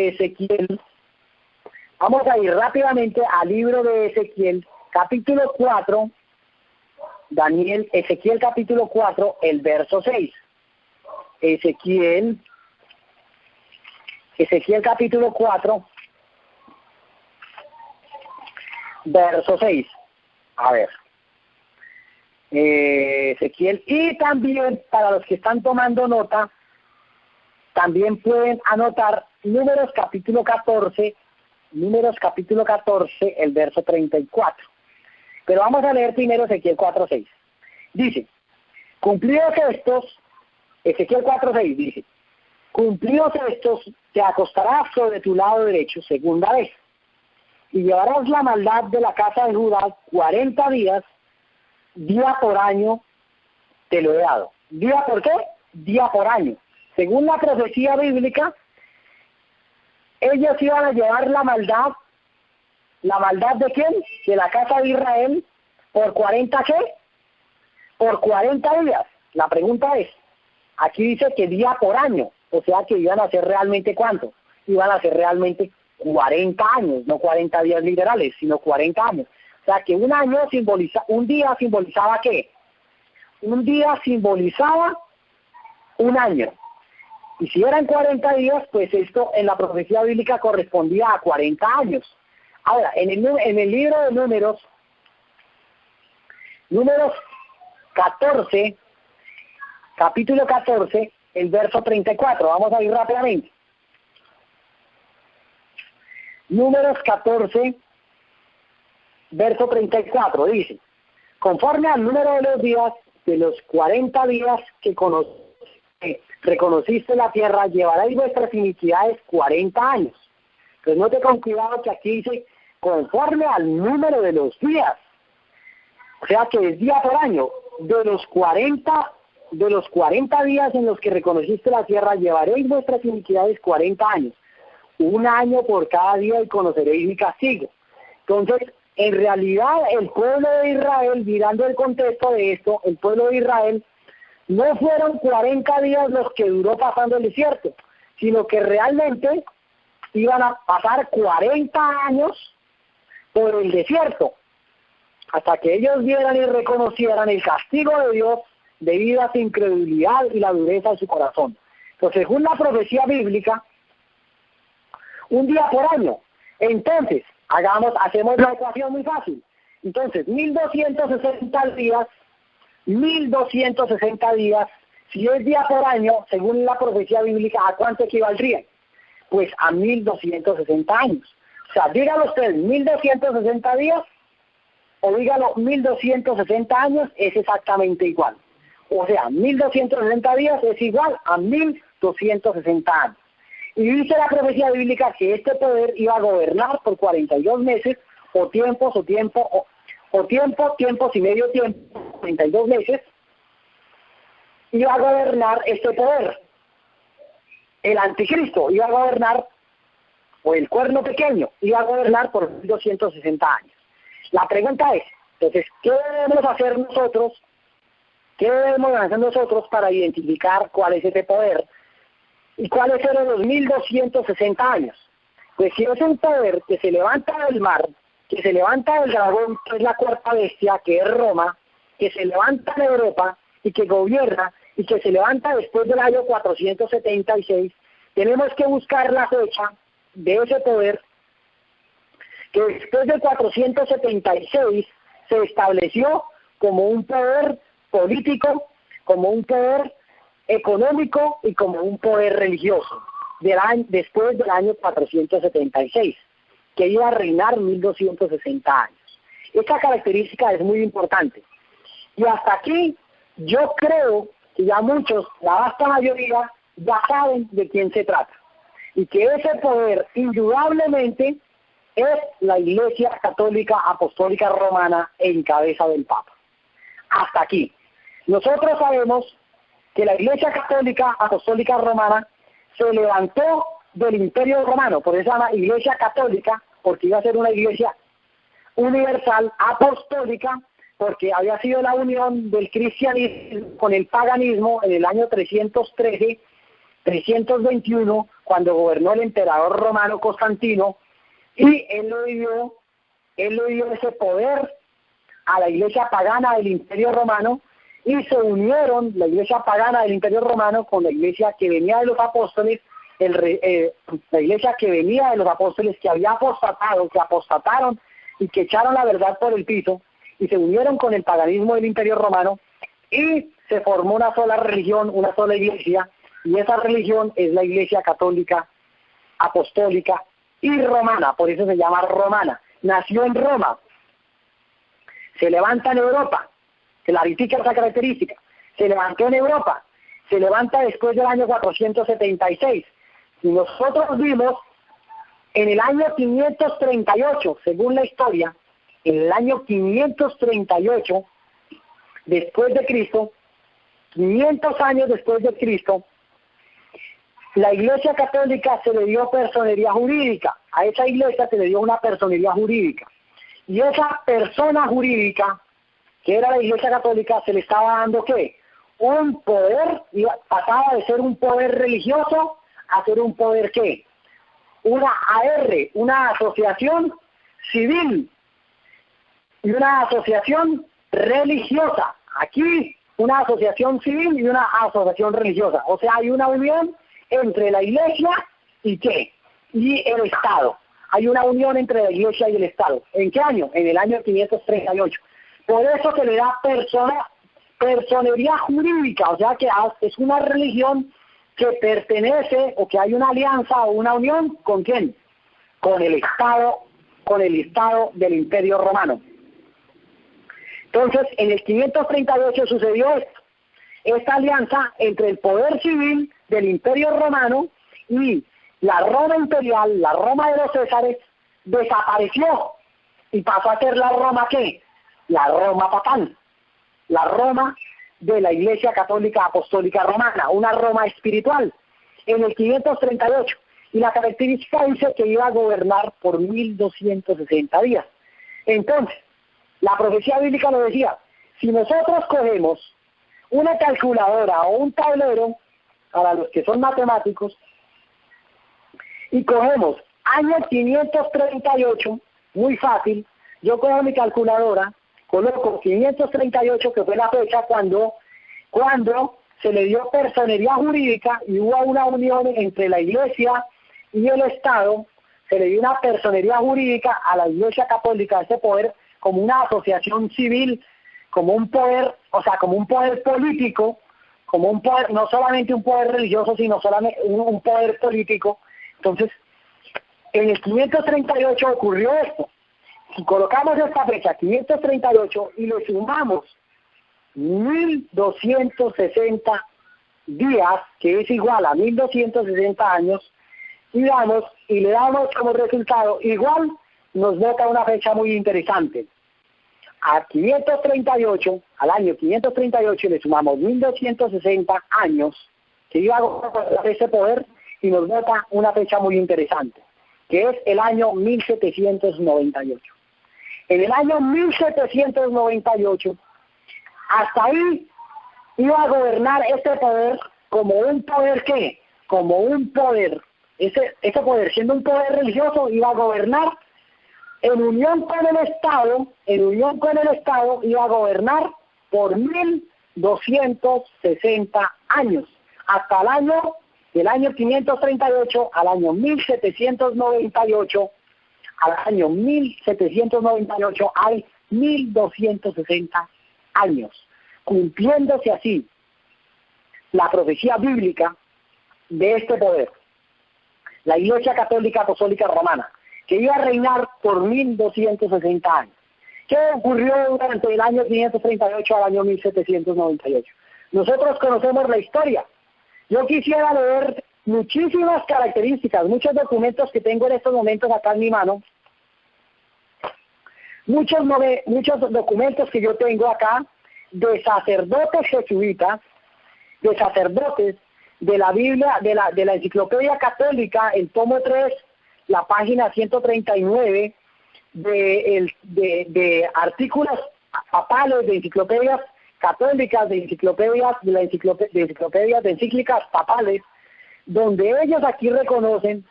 Ezequiel, vamos a ir rápidamente al libro de Ezequiel, capítulo 4, Ezequiel capítulo 4, el verso 6. Ezequiel capítulo 4, verso 6. A ver. Ezequiel, y también para los que están tomando nota, también pueden anotar Números capítulo 14, el verso 34. Pero vamos a leer primero Ezequiel 4:6. Dice, cumplidos estos, Ezequiel 4:6 dice, cumplidos estos, te acostarás sobre tu lado derecho segunda vez, y llevarás la maldad de la casa de Judá 40 días, día por año te lo he dado. ¿Día por qué? Día por año. Según la profecía bíblica, ellos iban a llevar la maldad ¿de quién? De la casa de Israel, ¿por 40 qué? Por 40 días. La pregunta es, aquí dice que día por año, o sea que iban a ser realmente ¿cuánto? Iban a ser realmente 40 años, no 40 días literales, sino 40 años. O sea que un día simbolizaba ¿qué? Un día simbolizaba un año. Y si eran 40 días, pues esto en la profecía bíblica correspondía a 40 años. Ahora, en el libro de Números 14, capítulo 14, el verso 34. Vamos a ir rápidamente. Números 14, verso 34, dice, conforme al número de los días, de los 40 días que reconociste la tierra, llevaréis vuestras iniquidades 40 años. Pues note con cuidado que aquí dice, conforme al número de los días. O sea que es día por año. De los 40 días en los que reconociste la tierra, llevaréis vuestras iniquidades 40 años. Un año por cada día y conoceréis mi castigo. Entonces, en realidad, el pueblo de Israel, mirando el contexto de esto, el pueblo de Israel, no fueron 40 días los que duró pasando el desierto, sino que realmente iban a pasar 40 años por el desierto, hasta que ellos vieran y reconocieran el castigo de Dios debido a su incredulidad y la dureza de su corazón. Entonces, según la profecía bíblica, un día por año. Entonces, hacemos la ecuación muy fácil. Entonces, 1260 días 1260 días. Si es día por año, según la profecía bíblica, ¿a cuánto equivaldría? Pues a 1260 años. O sea, dígalo usted, 1260 días o dígalo 1260 años, es exactamente igual. O sea, 1260 días es igual a 1260 años. Y dice la profecía bíblica que este poder iba a gobernar por 42 meses, tiempos y medio tiempo, 42 meses, iba a gobernar este poder. El anticristo iba a gobernar, o el cuerno pequeño, iba a gobernar por 1260 años. La pregunta es, entonces, ¿qué debemos hacer nosotros? ¿Qué debemos hacer nosotros para identificar cuál es ese poder? ¿Y cuáles eran los 1260 años? Pues si es un poder que se levanta del mar, que se levanta del dragón, que es la cuarta bestia, que es Roma, que se levanta en Europa y que gobierna, y que se levanta después del año 476, tenemos que buscar la fecha de ese poder que después de 476 se estableció como un poder político, como un poder económico y como un poder religioso, después del año 476, que iba a reinar 1260 años. Esta característica es muy importante. Y hasta aquí yo creo que ya muchos, la vasta mayoría, ya saben de quién se trata. Y que ese poder, indudablemente, es la Iglesia Católica Apostólica Romana en cabeza del Papa. Hasta aquí. Nosotros sabemos que la Iglesia Católica Apostólica Romana se levantó del Imperio Romano, por eso se llama Iglesia Católica, porque iba a ser una iglesia universal, apostólica, porque había sido la unión del cristianismo con el paganismo en el año 313, 321, cuando gobernó el emperador romano Constantino, y él lo dio ese poder a la iglesia pagana del Imperio Romano, y se unieron la iglesia pagana del Imperio Romano con la iglesia que venía de los apóstoles, la iglesia que venía de los apóstoles, que había apostatado, que apostataron y que echaron la verdad por el piso, y se unieron con el paganismo del Imperio Romano, y se formó una sola religión, una sola iglesia, y esa religión es la Iglesia Católica Apostólica y Romana, por eso se llama romana. Nació en Roma, se levanta en Europa, se la critica esa característica, se levantó en Europa, se levanta después del año 476, y nosotros vimos en el año 538, según la historia, en el año 538 después de Cristo, 500 años después de Cristo, la Iglesia Católica se le dio personería jurídica. A esa iglesia se le dio una personería jurídica. Y esa persona jurídica, que era la Iglesia Católica, se le estaba dando ¿qué? Un poder, pasaba de ser un poder religioso a ser un poder ¿qué? Una AR, una asociación civil y una asociación religiosa. Aquí una asociación civil y una asociación religiosa. O sea, hay una unión entre la Iglesia y ¿qué? Y el Estado. Hay una unión entre la Iglesia y el Estado. ¿En qué año? En el año 538. Por eso se le da personería jurídica, o sea que es una religión que pertenece o que hay una alianza o una unión ¿con quién? Con el Estado del Imperio Romano. Entonces, en el 538 sucedió esto. Esta alianza entre el poder civil del Imperio Romano y la Roma imperial, la Roma de los Césares, desapareció y pasó a ser la Roma ¿qué? La Roma papal, la Roma de la Iglesia Católica Apostólica Romana, una Roma espiritual, en el 538. Y la característica dice que iba a gobernar por 1260 días. Entonces, la profecía bíblica lo decía, si nosotros cogemos una calculadora o un tablero, para los que son matemáticos, y cogemos año 538, muy fácil, yo cojo mi calculadora, coloco 538, que fue la fecha cuando se le dio personería jurídica y hubo una unión entre la Iglesia y el Estado, se le dio una personería jurídica a la Iglesia Católica, ese poder, como una asociación civil como un poder, o sea, como un poder político, como un poder, no solamente un poder religioso, sino solamente un poder político. Entonces, en el 538 ocurrió esto. Si colocamos esta fecha, 538, y le sumamos 1260 días, que es igual a 1260 años, y le damos como resultado, igual nos bota una fecha muy interesante. A 538, al año 538 le sumamos 1260 años que iba a gobernar ese poder, y nos bota una fecha muy interesante, que es el año 1798. En el año 1798, hasta ahí iba a gobernar este poder como un poder, ¿qué? Como un poder. Ese poder, siendo un poder religioso, iba a gobernar en unión con el Estado, iba a gobernar por 1260 años, hasta del año 538 al año 1798. Al año 1798 hay 1260 años, cumpliéndose así la profecía bíblica de este poder, la Iglesia Católica Apostólica Romana, que iba a reinar por 1260 años. ¿Qué ocurrió durante el año 538 al año 1798? Nosotros conocemos la historia. Yo quisiera leer muchísimas características, muchos documentos que tengo en estos momentos acá en mi mano, muchos documentos que yo tengo acá de sacerdotes jesuitas, de sacerdotes de la Biblia, de la Enciclopedia Católica, el tomo 3, la página 139, de artículos papales, de enciclopedias católicas, de encíclicas papales, donde ellos aquí reconocen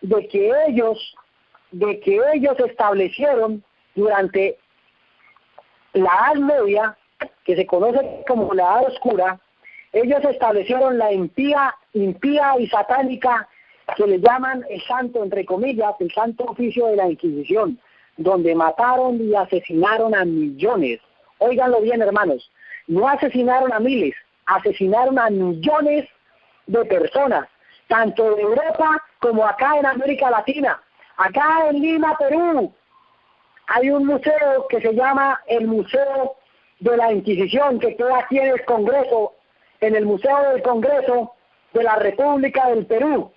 de que ellos establecieron durante la Edad Media, que se conoce como la Edad Oscura, ellos establecieron la impía y satánica, que le llaman el santo, entre comillas, el santo oficio de la Inquisición, donde mataron y asesinaron a millones. Óiganlo bien, hermanos, no asesinaron a miles, asesinaron a millones de personas, tanto de Europa como acá en América Latina. Acá en Lima, Perú, hay un museo que se llama el Museo de la Inquisición, que queda aquí en el Congreso, en el Museo del Congreso de la República del Perú.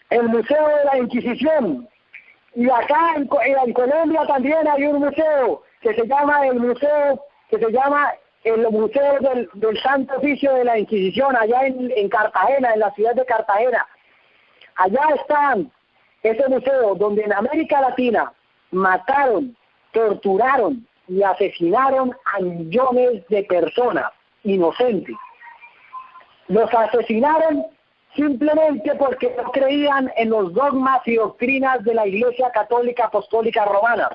El Museo de la Inquisición. Y acá en Colombia también hay un museo que se llama el Museo del Santo Oficio de la Inquisición, allá en Cartagena, en la ciudad de Cartagena. Allá están ese museo donde en América Latina mataron, torturaron y asesinaron a millones de personas inocentes. Los asesinaron simplemente porque no creían en los dogmas y doctrinas de la Iglesia Católica Apostólica Romana.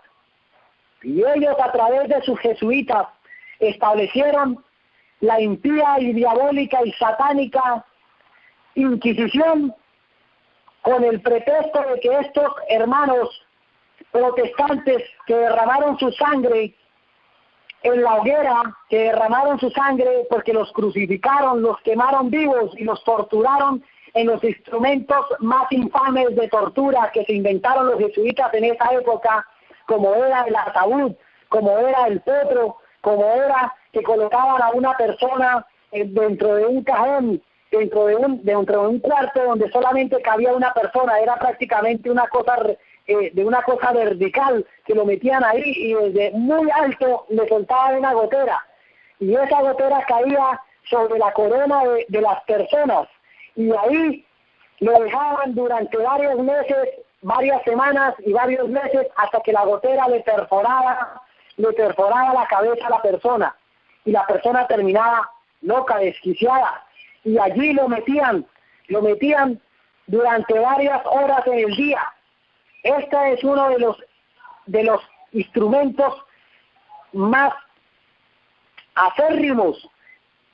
Y ellos, a través de sus jesuitas, establecieron la impía y diabólica y satánica Inquisición, con el pretexto de que estos hermanos protestantes que derramaron su sangre en la hoguera, que derramaron su sangre porque los crucificaron, los quemaron vivos y los torturaron en los instrumentos más infames de tortura que se inventaron los jesuitas en esa época, como era el ataúd, como era el potro, como era que colocaban a una persona dentro de un cajón, dentro de un cuarto donde solamente cabía una persona. Era prácticamente una cosa de una cosa vertical, que lo metían ahí y desde muy alto le soltaban una gotera, y esa gotera caía sobre la corona de las personas, y ahí lo dejaban durante varios meses, varias semanas y varios meses, hasta que la gotera le perforaba la cabeza a la persona, y la persona terminaba loca, desquiciada, y allí lo metían durante varias horas en el día. Este es uno de los instrumentos más acérrimos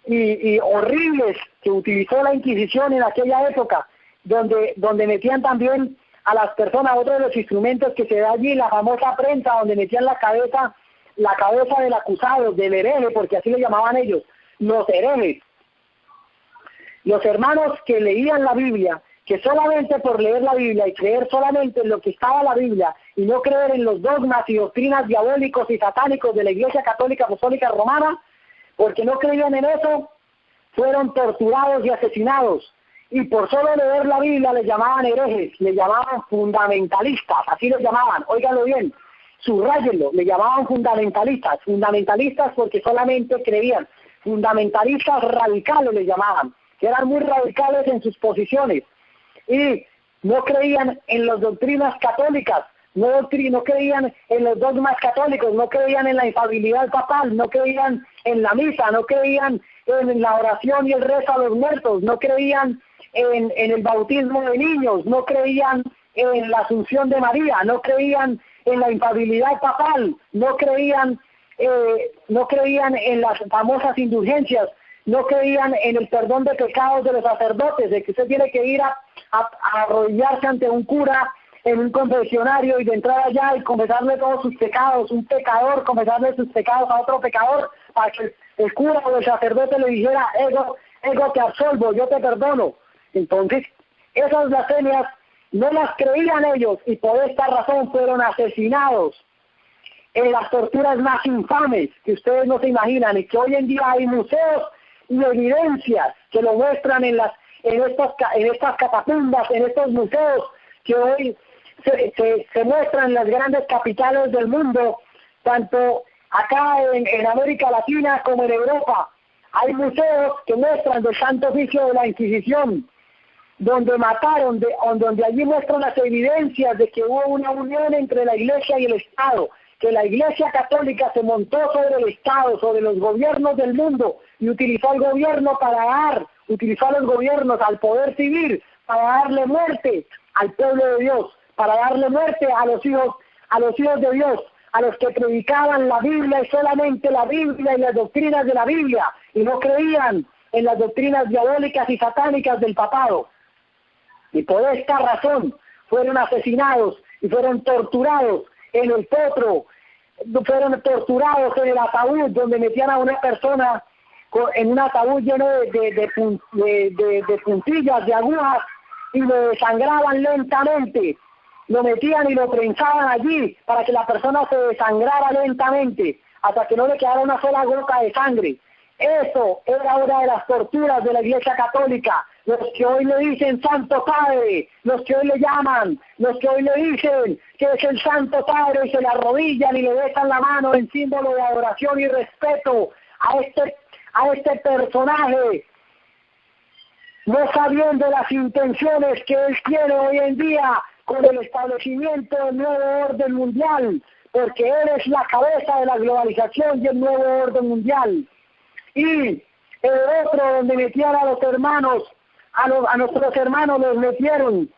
y horribles que utilizó la Inquisición en aquella época, donde metían también a las personas. Otro de los instrumentos que se da allí, la famosa prensa, donde metían la cabeza la cabeza del acusado, del hereje, porque así le llamaban ellos, los herejes. Los hermanos que leían la Biblia, que solamente por leer la Biblia y creer solamente en lo que estaba en la Biblia y no creer en los dogmas y doctrinas diabólicos y satánicos de la Iglesia Católica Apostólica Romana, porque no creían en eso, fueron torturados y asesinados. Y por solo leer la Biblia les llamaban herejes, les llamaban fundamentalistas, así les llamaban, óiganlo bien, subrayenlo, le llamaban fundamentalistas, fundamentalistas porque solamente creían, fundamentalistas radicales les llamaban, que eran muy radicales en sus posiciones, y no creían en las doctrinas católicas, no creían en los dogmas católicos, no creían en la infalibilidad papal, no creían en la misa, no creían en la oración y el rezo a los muertos, no creían en el bautismo de niños, no creían en la asunción de María, no creían en la infalibilidad papal, no creían en las famosas indulgencias, no creían en el perdón de pecados de los sacerdotes, de que usted tiene que ir a arrodillarse ante un cura en un confesionario y de entrar allá y confesarle todos sus pecados, un pecador confesarle sus pecados a otro pecador, para que el cura o el sacerdote le dijera, ego te absolvo, yo te perdono. Entonces, esas blasfemias no las creían ellos y por esta razón fueron asesinados en las torturas más infames que ustedes no se imaginan y que hoy en día hay museos y evidencias que lo muestran en estas catacumbas, en estos museos que hoy se muestran en las grandes capitales del mundo, tanto acá en América Latina como en Europa. Hay museos que muestran del Santo Oficio de la Inquisición, donde mataron, donde allí muestran las evidencias de que hubo una unión entre la Iglesia y el Estado, que la Iglesia Católica se montó sobre el Estado, sobre los gobiernos del mundo, y utilizó el gobierno utilizó a los gobiernos al poder civil para darle muerte al pueblo de Dios, para darle muerte a los hijos de Dios, a los que predicaban la Biblia y solamente la Biblia y las doctrinas de la Biblia, y no creían en las doctrinas diabólicas y satánicas del papado. Y por esta razón fueron asesinados y fueron torturados en el potro, fueron torturados en el ataúd donde metían a una persona en un ataúd lleno de puntillas, de agujas, y lo desangraban lentamente, lo metían y lo prensaban allí para que la persona se desangrara lentamente hasta que no le quedara una sola gota de sangre. Eso era una de las torturas de la Iglesia Católica. Los que hoy le dicen Santo Padre, los que hoy le llaman, los que hoy le dicen que es el Santo Padre y se le arrodillan y le besan la mano en símbolo de adoración y respeto a este personaje, no sabiendo las intenciones que él tiene hoy en día con el establecimiento del nuevo orden mundial, porque él es la cabeza de la globalización y el nuevo orden mundial. Y el otro donde metían a los hermanos, a nuestros hermanos los metieron,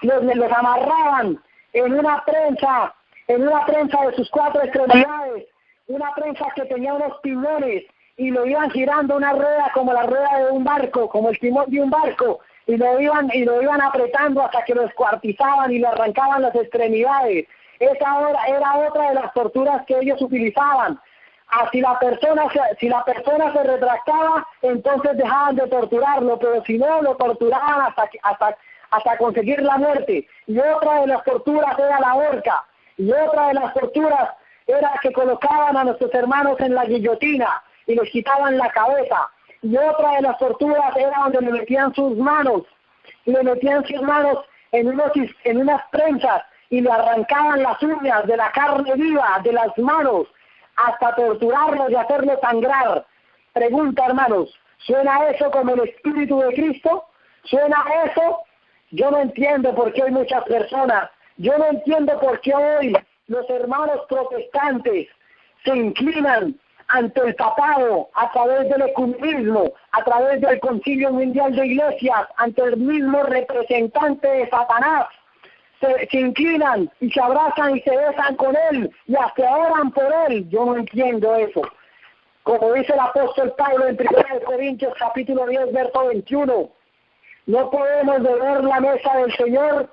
los amarraban en una prensa de sus cuatro extremidades, una prensa que tenía unos timones, y lo iban girando una rueda como la rueda de un barco, como el timón de un barco, y lo iban apretando hasta que lo descuartizaban y le arrancaban las extremidades. Esa era otra de las torturas que ellos utilizaban. Si la persona se retractaba, entonces dejaban de torturarlo, pero si no, lo torturaban hasta conseguir la muerte. Y otra de las torturas era la horca. Y otra de las torturas era que colocaban a nuestros hermanos en la guillotina y les quitaban la cabeza. Y otra de las torturas era donde le metían sus manos, y le metían sus manos en unas prensas y le arrancaban las uñas de la carne viva de las manos hasta torturarlos y hacerlos sangrar. Pregunta, hermanos, ¿suena eso como el Espíritu de Cristo? ¿Suena eso? Yo no entiendo por qué hay muchas personas, yo no entiendo por qué hoy los hermanos protestantes se inclinan ante el papado a través del ecumenismo, a través del Concilio Mundial de Iglesias, ante el mismo representante de Satanás. Se inclinan y se abrazan y se besan con él y hasta oran por él. Yo no entiendo eso. Como dice el apóstol Pablo en 1 Corintios capítulo 10, verso 21, no podemos beber la mesa del Señor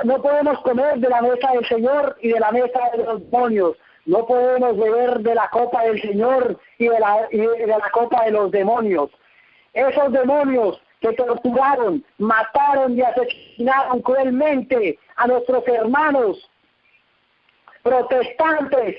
no podemos comer de la mesa del Señor y de la mesa de los demonios. No podemos beber de la copa del Señor y de la copa de los demonios. Esos demonios que torturaron, mataron y asesinaron cruelmente a nuestros hermanos protestantes,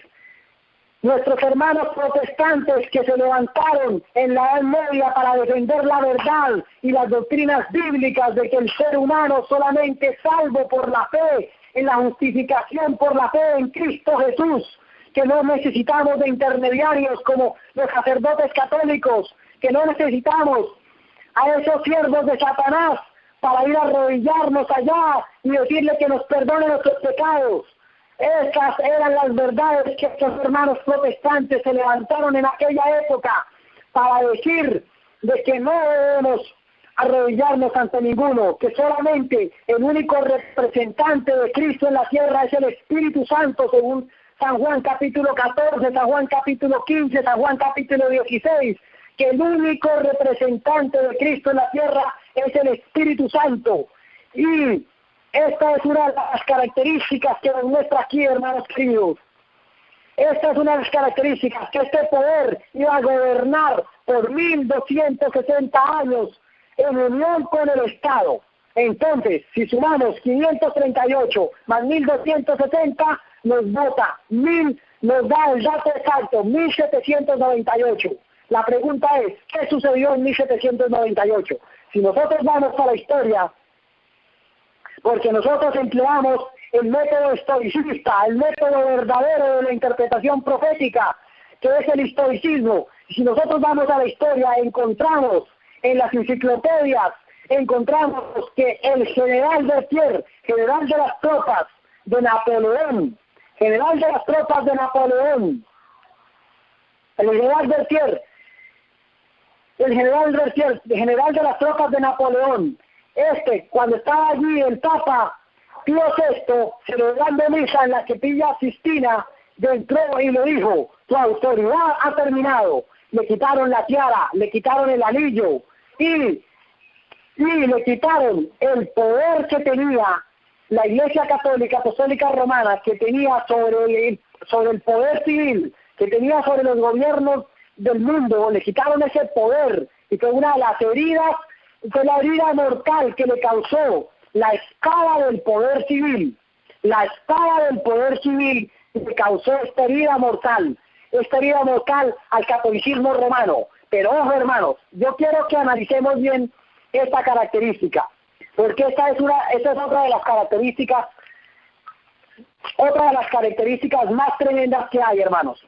nuestros hermanos protestantes que se levantaron en la Edad Media para defender la verdad y las doctrinas bíblicas de que el ser humano solamente es salvo por la fe, en la justificación por la fe en Cristo Jesús, que no necesitamos de intermediarios como los sacerdotes católicos, que no necesitamos a esos siervos de Satanás para ir a arrodillarnos allá y decirle que nos perdone nuestros pecados. Esas eran las verdades que estos hermanos protestantes se levantaron en aquella época para decir de que no debemos arrodillarnos ante ninguno, que solamente el único representante de Cristo en la tierra es el Espíritu Santo, según San Juan capítulo 14, San Juan capítulo 15, San Juan capítulo 16, que el único representante de Cristo en la tierra es el Espíritu Santo. Y esta es una de las características que nos muestra aquí, hermanos queridos. Esta es una de las características, que este poder iba a gobernar por 1260 años en unión con el Estado. Entonces, si sumamos 538 más 1260, nos da el dato exacto, 1798. La pregunta es, ¿qué sucedió en 1798? Si nosotros vamos a la historia, porque nosotros empleamos el método historicista, el método verdadero de la interpretación profética, que es el historicismo. Si nosotros vamos a la historia, encontramos en las enciclopedias, encontramos que el general Berthier, general de las tropas de Napoleón, el general de las tropas de las tropas de Napoleón, cuando estaba allí el Papa Pío VI, celebrando misa en la Capilla Sistina, entró y le dijo: tu autoridad ha terminado. Le quitaron la tiara, le quitaron el anillo y le quitaron el poder que tenía la Iglesia Católica Apostólica Romana, que tenía sobre el poder civil, que tenía sobre los gobiernos del mundo. Le quitaron ese poder, y fue una de las heridas, fue la herida mortal que le causó la espada del poder civil. La espada del poder civil le causó esta herida mortal al catolicismo romano. Pero ojo, hermanos, yo quiero que analicemos bien esta característica, porque esta es otra de las características más tremendas que hay, hermanos.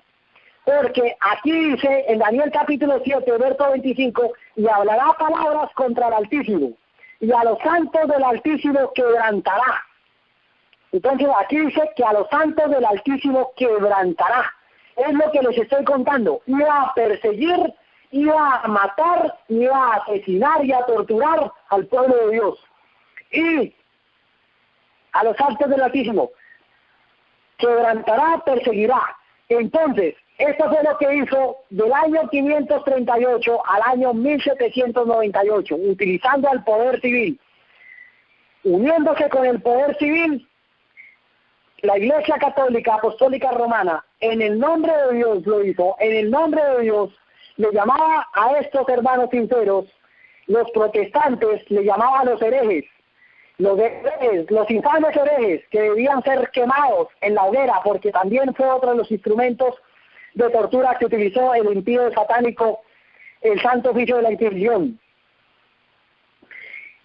Porque aquí dice en Daniel capítulo 7, verso 25, y hablará palabras contra el Altísimo, y a los santos del Altísimo quebrantará. Entonces aquí dice que a los santos del Altísimo quebrantará. Es lo que les estoy contando. Iba a perseguir, iba a matar, iba a asesinar y a torturar al pueblo de Dios. Y a los santos del Altísimo quebrantará, perseguirá. Entonces, esto fue lo que hizo del año 538 al año 1798, utilizando al poder civil. Uniéndose con el poder civil, la Iglesia Católica Apostólica Romana, en el nombre de Dios lo hizo, en el nombre de Dios le llamaba a estos hermanos sinceros, los protestantes le llamaba a los herejes, los infames herejes, que debían ser quemados en la hoguera, porque también fue otro de los instrumentos de tortura que utilizó el impío satánico, el Santo Oficio de la Inquisición.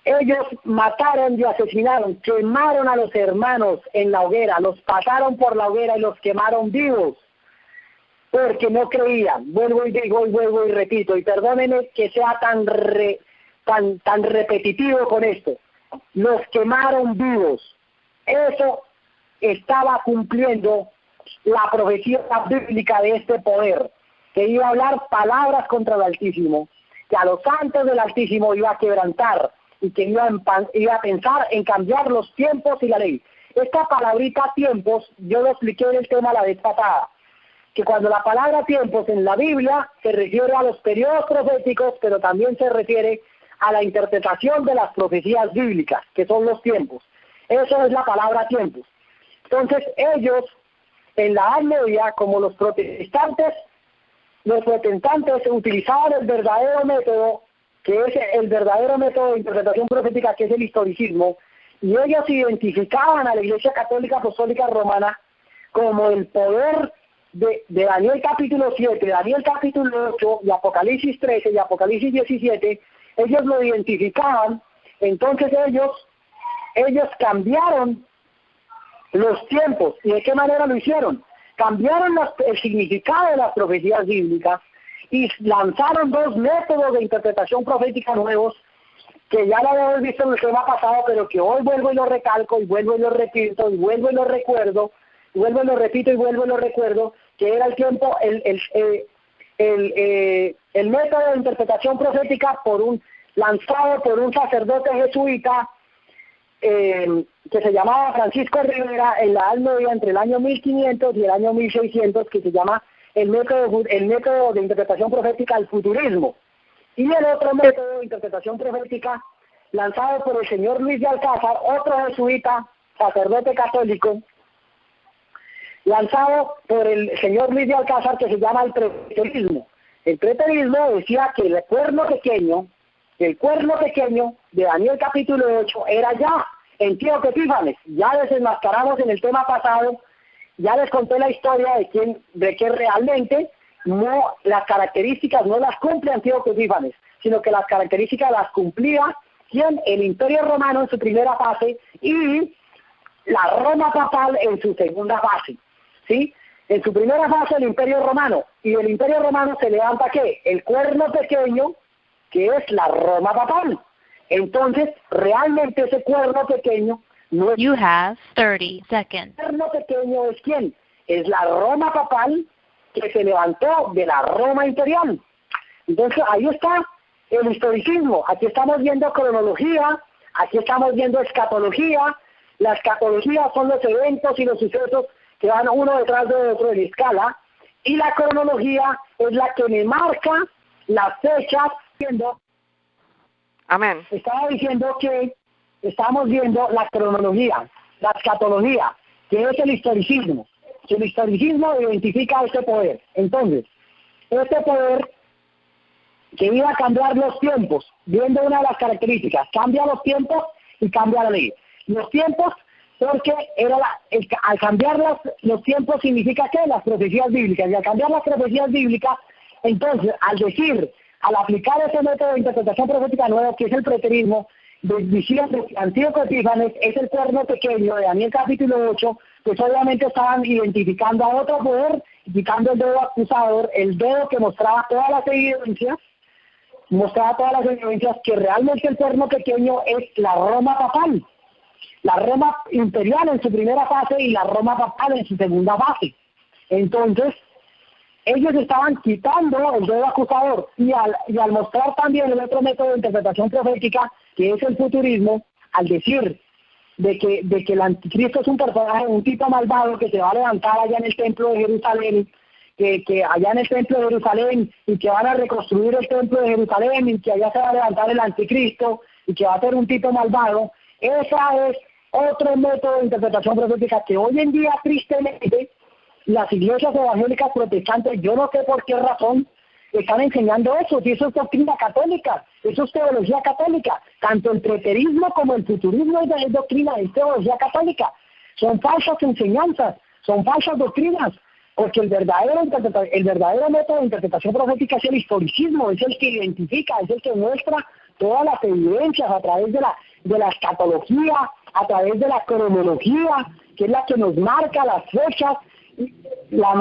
Ellos mataron y asesinaron, quemaron a los hermanos en la hoguera, los pasaron por la hoguera y los quemaron vivos, porque no creían. Vuelvo y repito, y perdónenme que sea tan repetitivo con esto. Los quemaron vivos. Eso estaba cumpliendo la profecía bíblica de este poder, que iba a hablar palabras contra el Altísimo, que a los santos del Altísimo iba a quebrantar, y que iba a pensar en cambiar los tiempos y la ley. Esta palabrita tiempos, yo lo expliqué en el tema la vez pasada, que cuando la palabra tiempos en la Biblia se refiere a los periodos proféticos, pero también se refiere a la interpretación de las profecías bíblicas, que son los tiempos. Eso es la palabra tiempos. Entonces ellos en la Edad Media, como los protestantes utilizaban el verdadero método, que es el verdadero método de interpretación profética, que es el historicismo, y ellos identificaban a la Iglesia Católica Apostólica Romana como el poder de Daniel capítulo 7, Daniel capítulo 8 y Apocalipsis 13 y Apocalipsis 17, ellos lo identificaban. Entonces ellos cambiaron los tiempos. ¿Y de qué manera lo hicieron? Cambiaron el significado de las profecías bíblicas y lanzaron dos métodos de interpretación profética nuevos, que ya lo habíamos visto en el tema pasado, pero que hoy vuelvo y lo recalco, y vuelvo y lo repito, y vuelvo y lo recuerdo, y vuelvo y lo repito, y vuelvo y lo recuerdo, que era el tiempo, el método de interpretación profética lanzado por un sacerdote jesuita, que se llamaba Francisco Rivera, en la Edad Media, entre el año 1500 y el año 1600, que se llama el método de interpretación profética del futurismo. Y el otro método de interpretación profética lanzado por el señor Luis de Alcázar, otro jesuita, sacerdote católico, lanzado por el señor Luis de Alcázar, que se llama el preterismo. El preterismo decía que el cuerno pequeño de Daniel capítulo 8 era ya Antíoco Epífanes. Ya desenmascaramos en el tema pasado, ya les conté la historia de que realmente no, las características no las cumple Antíoco Epífanes, sino que las características las cumplía el Imperio Romano en su primera fase y la Roma papal en su segunda fase, ¿sí? En su primera fase el Imperio Romano, y del Imperio Romano se levanta ¿qué? El cuerno pequeño, que es la Roma papal. Entonces, realmente ese cuerno pequeño no es... You have 30 seconds. ¿El cuerno pequeño es quién? Es la Roma papal, que se levantó de la Roma imperial. Entonces, ahí está el historicismo. Aquí estamos viendo cronología, aquí estamos viendo escatología. La escatología son los eventos y los sucesos que van uno detrás de otro en escala, y la cronología es la que me marca las fechas. Amén. Estaba diciendo que estamos viendo la cronología, la escatología, que es el historicismo. El historicismo identifica este poder. Entonces, este poder que iba a cambiar los tiempos, viendo una de las características, cambia los tiempos y cambia la ley. Los tiempos, porque al cambiar los tiempos significa que las profecías bíblicas, y al cambiar las profecías bíblicas, entonces, al aplicar ese método de interpretación profética nuevo, que es el preterismo, diciendo que Antíoco Epífanes es el cuerno pequeño de Daniel capítulo 8, pues obviamente estaban identificando a otro poder, indicando el dedo acusador, el dedo que mostraba todas las evidencias que realmente el cuerno pequeño es la Roma papal, la Roma imperial en su primera fase y la Roma papal en su segunda fase. Entonces, ellos estaban quitando el dedo acusador, y al mostrar también el otro método de interpretación profética, que es el futurismo, al decir de que el anticristo es un personaje, un tipo malvado que se va a levantar allá en el templo de Jerusalén, que allá en el templo de Jerusalén, y que van a reconstruir el templo de Jerusalén, y que allá se va a levantar el anticristo, y que va a ser un tipo malvado. Esa es otro método de interpretación profética que hoy en día, tristemente, las iglesias evangélicas protestantes, yo no sé por qué razón, están enseñando eso, y eso es doctrina católica, eso es teología católica. Tanto el preterismo como el futurismo es doctrina, es teología católica. Son falsas enseñanzas, son falsas doctrinas, porque el verdadero método de interpretación profética es el historicismo, es el que identifica, es el que muestra todas las evidencias a través de la escatología, a través de la cronología, que es la que nos marca las fechas, nos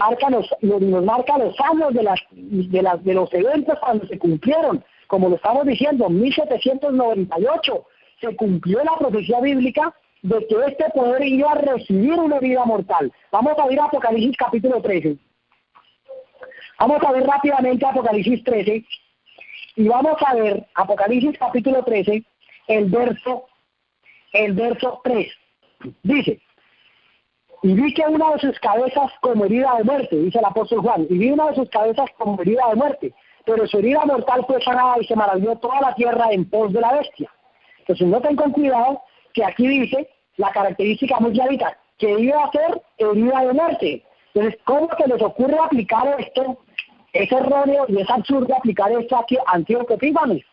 marca los años de los eventos cuando se cumplieron. Como lo estamos diciendo, en 1798 se cumplió la profecía bíblica de que este poder iba a recibir una herida mortal. Vamos a ir a Apocalipsis capítulo 13. Vamos a ver rápidamente Apocalipsis 13, y vamos a ver Apocalipsis capítulo 13, el verso 3. Dice: y vi que una de sus cabezas como herida de muerte, dice el apóstol Juan, y vi una de sus cabezas como herida de muerte, pero su herida mortal fue sanada, y se maravilló toda la tierra en pos de la bestia. Entonces noten con cuidado que aquí dice la característica muy clarita, que iba a ser herida de muerte. Entonces, ¿cómo se les ocurre aplicar esto? Es erróneo y es absurdo aplicar esto aquí a Antíoco Epífanes.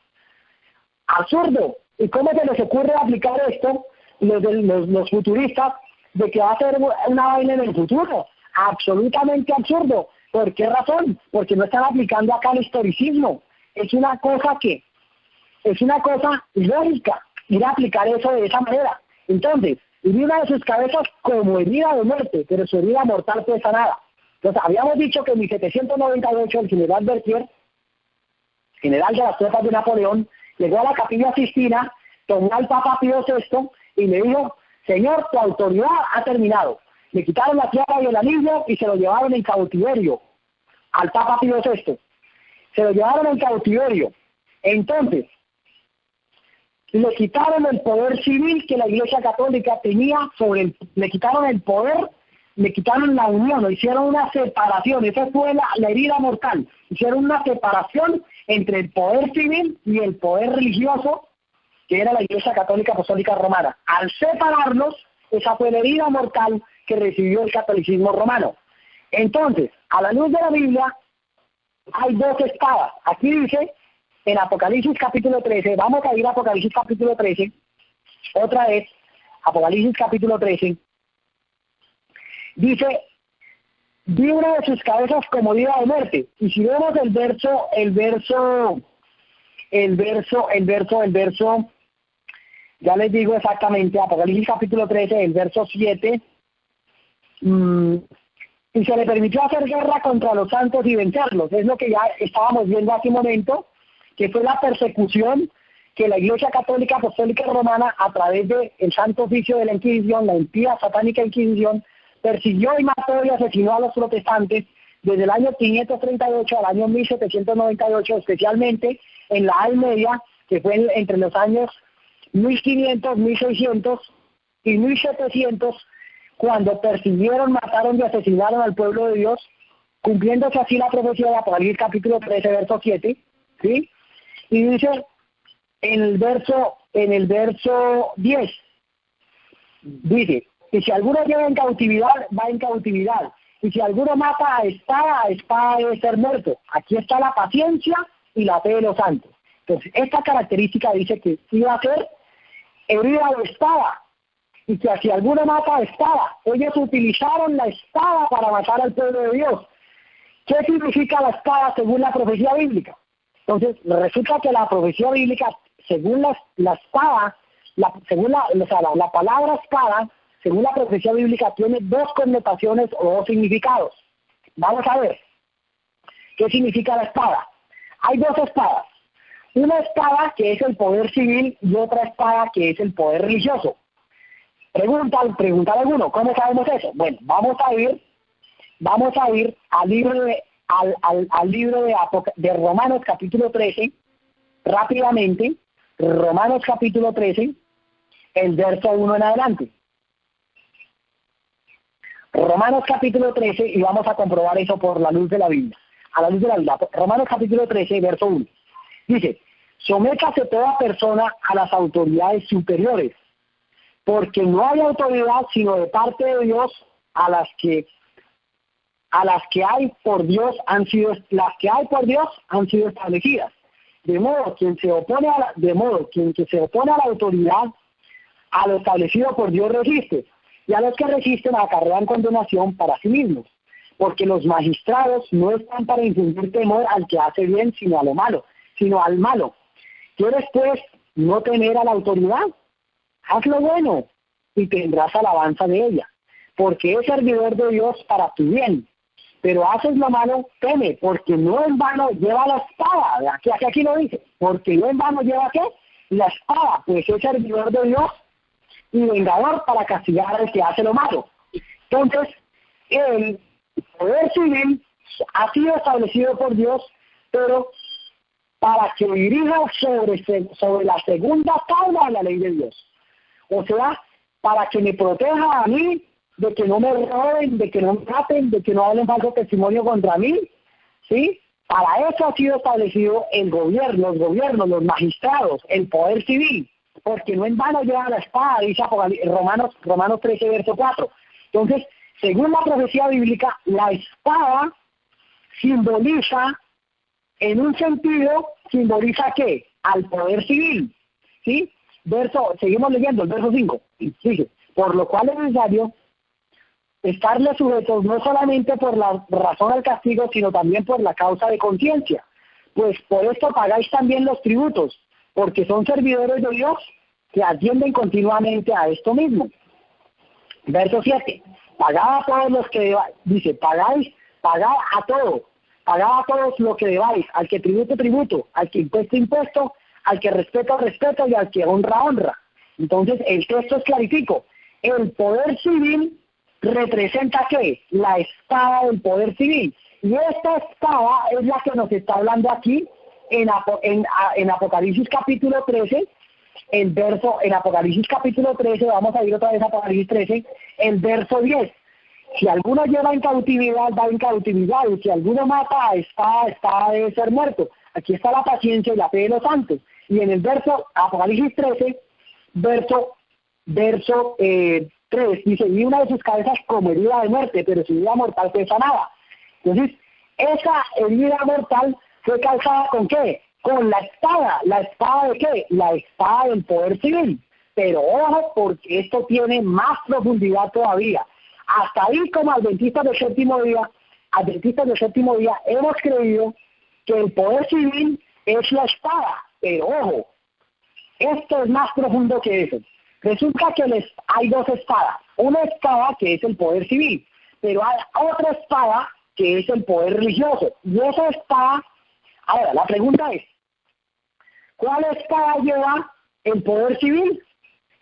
Absurdo. ¿Y cómo se les ocurre aplicar esto los futuristas de que va a ser una vaina en el futuro? Absolutamente absurdo. ¿Por qué razón? Porque no están aplicando acá el historicismo. Es una cosa lógica ir a aplicar eso de esa manera. Entonces, hirió una de sus cabezas como herida de muerte, pero su herida mortal fue sanada. Entonces, habíamos dicho que en 1798 el general Berthier, general de las tropas de Napoleón, llegó a la Capilla Sistina, tomó al Papa Pío VI y le dijo: señor, tu autoridad ha terminado. Le quitaron la tiara y el anillo y se lo llevaron en cautiverio al Papa Pío VI. Se lo llevaron en cautiverio. Entonces, le quitaron el poder civil que la Iglesia Católica tenía le quitaron el poder, le quitaron la unión, hicieron una separación. Esa fue la herida mortal. Hicieron una separación entre el poder civil y el poder religioso, que era la Iglesia Católica Apostólica Romana. Al separarlos, esa fue la herida mortal que recibió el catolicismo romano. Entonces, a la luz de la Biblia, hay dos espadas. Aquí dice, en Apocalipsis capítulo 13, vamos a ir a Apocalipsis capítulo 13, otra vez, Apocalipsis capítulo 13, dice: vi una de sus cabezas como herida de muerte. Y si vemos el verso, ya les digo exactamente, Apocalipsis capítulo 13, el verso 7, y se le permitió hacer guerra contra los santos y vencerlos. Es lo que ya estábamos viendo hace un momento, que fue la persecución que la Iglesia Católica Apostólica Romana, a través del Santo Oficio de la Inquisición, la impía satánica Inquisición, persiguió y mató y asesinó a los protestantes desde el año 538 al año 1798, especialmente en la Edad Media, que fue entre los años 1500, 1600 y 1700, cuando persiguieron, mataron y asesinaron al pueblo de Dios, cumpliéndose así la profecía de Apocalipsis capítulo 13, verso 7, ¿sí? Y dice en el verso 10, dice: y si alguno lleva en cautividad, va en cautividad. Y si alguno mata a espada debe ser muerto. Aquí está la paciencia y la fe de los santos. Entonces, esta característica dice que iba a ser herida de espada. Y que si alguno mata a espada, ellos utilizaron la espada para matar al pueblo de Dios. ¿Qué significa la espada según la profecía bíblica? Entonces, resulta que la profecía bíblica, según la espada, la palabra espada, según la profecía bíblica, tiene dos connotaciones o dos significados. Vamos a ver qué significa la espada. Hay dos espadas. Una espada que es el poder civil y otra espada que es el poder religioso. Pregunta alguno, ¿cómo sabemos eso? Bueno, vamos a ir al libro de Romanos capítulo 13, rápidamente, Romanos capítulo 13, el verso 1 en adelante. Romanos capítulo 13, y vamos a comprobar eso por la luz de la Biblia. A la luz de la Biblia, Romanos capítulo 13, verso 1. Dice: sométase toda persona a las autoridades superiores, porque no hay autoridad sino de parte de Dios, a las que hay por Dios han sido establecidas. De modo quien que se opone a la autoridad, a lo establecido por Dios resiste, y a los que resisten acarrean condenación para sí mismos, porque los magistrados no están para infundir temor al que hace bien, sino al malo. ¿Quieres pues no temer a la autoridad? Haz lo bueno y tendrás alabanza de ella, porque es servidor de Dios para tu bien. Pero haces lo malo, teme, porque no en vano lleva la espada. Aquí lo dice, porque no en vano lleva ¿qué? La espada, pues es servidor de Dios y vengador para castigar al que hace lo malo. Entonces, el poder civil ha sido establecido por Dios, pero para que dirija sobre la segunda tabla de la ley de Dios. O sea, para que me proteja a mí de que no me roben, de que no me maten, de que no hablen falso testimonio contra mí, ¿sí? Para eso ha sido establecido el gobierno, los gobiernos, los magistrados, el poder civil, porque no en vano lleva la espada, dice Romanos 13, verso 4. Entonces, según la profecía bíblica, la espada simboliza, en un sentido, simboliza ¿qué? Al poder civil, ¿sí? Seguimos leyendo el verso 5, dice, por lo cual es necesario estarle sujetos no solamente por la razón al castigo, sino también por la causa de conciencia. Pues por esto pagáis también los tributos, porque son servidores de Dios que atienden continuamente a esto mismo. Verso 7, pagad a todos los que debáis, dice, pagad a todos lo que debáis, al que tributo, al que impuesto, al que respeto y al que honra. Entonces el texto es clarifico, el poder civil representa ¿qué? La espada del poder civil. Y esta espada es la que nos está hablando aquí en Apocalipsis capítulo 13, en Apocalipsis capítulo 13, vamos a ir otra vez a Apocalipsis 13, el verso 10. Si alguno lleva en cautividad, va en cautividad, y si alguno mata, está de ser muerto. Aquí está la paciencia y la fe de los santos. Y en el verso, Apocalipsis 13, verso 3, dice, y una de sus cabezas como herida de muerte, pero su herida mortal fue sanada. Entonces, esa herida mortal fue causada ¿con qué? Con la espada. ¿La espada de qué? La espada del poder civil. Pero ojo, porque esto tiene más profundidad todavía. Hasta ahí, como adventistas del séptimo día, hemos creído que el poder civil es la espada. Pero ojo, esto es más profundo que eso. Resulta que hay dos espadas. Una espada que es el poder civil, pero hay otra espada que es el poder religioso. Y esa espada, ahora la pregunta es, ¿cuál espada lleva el poder civil?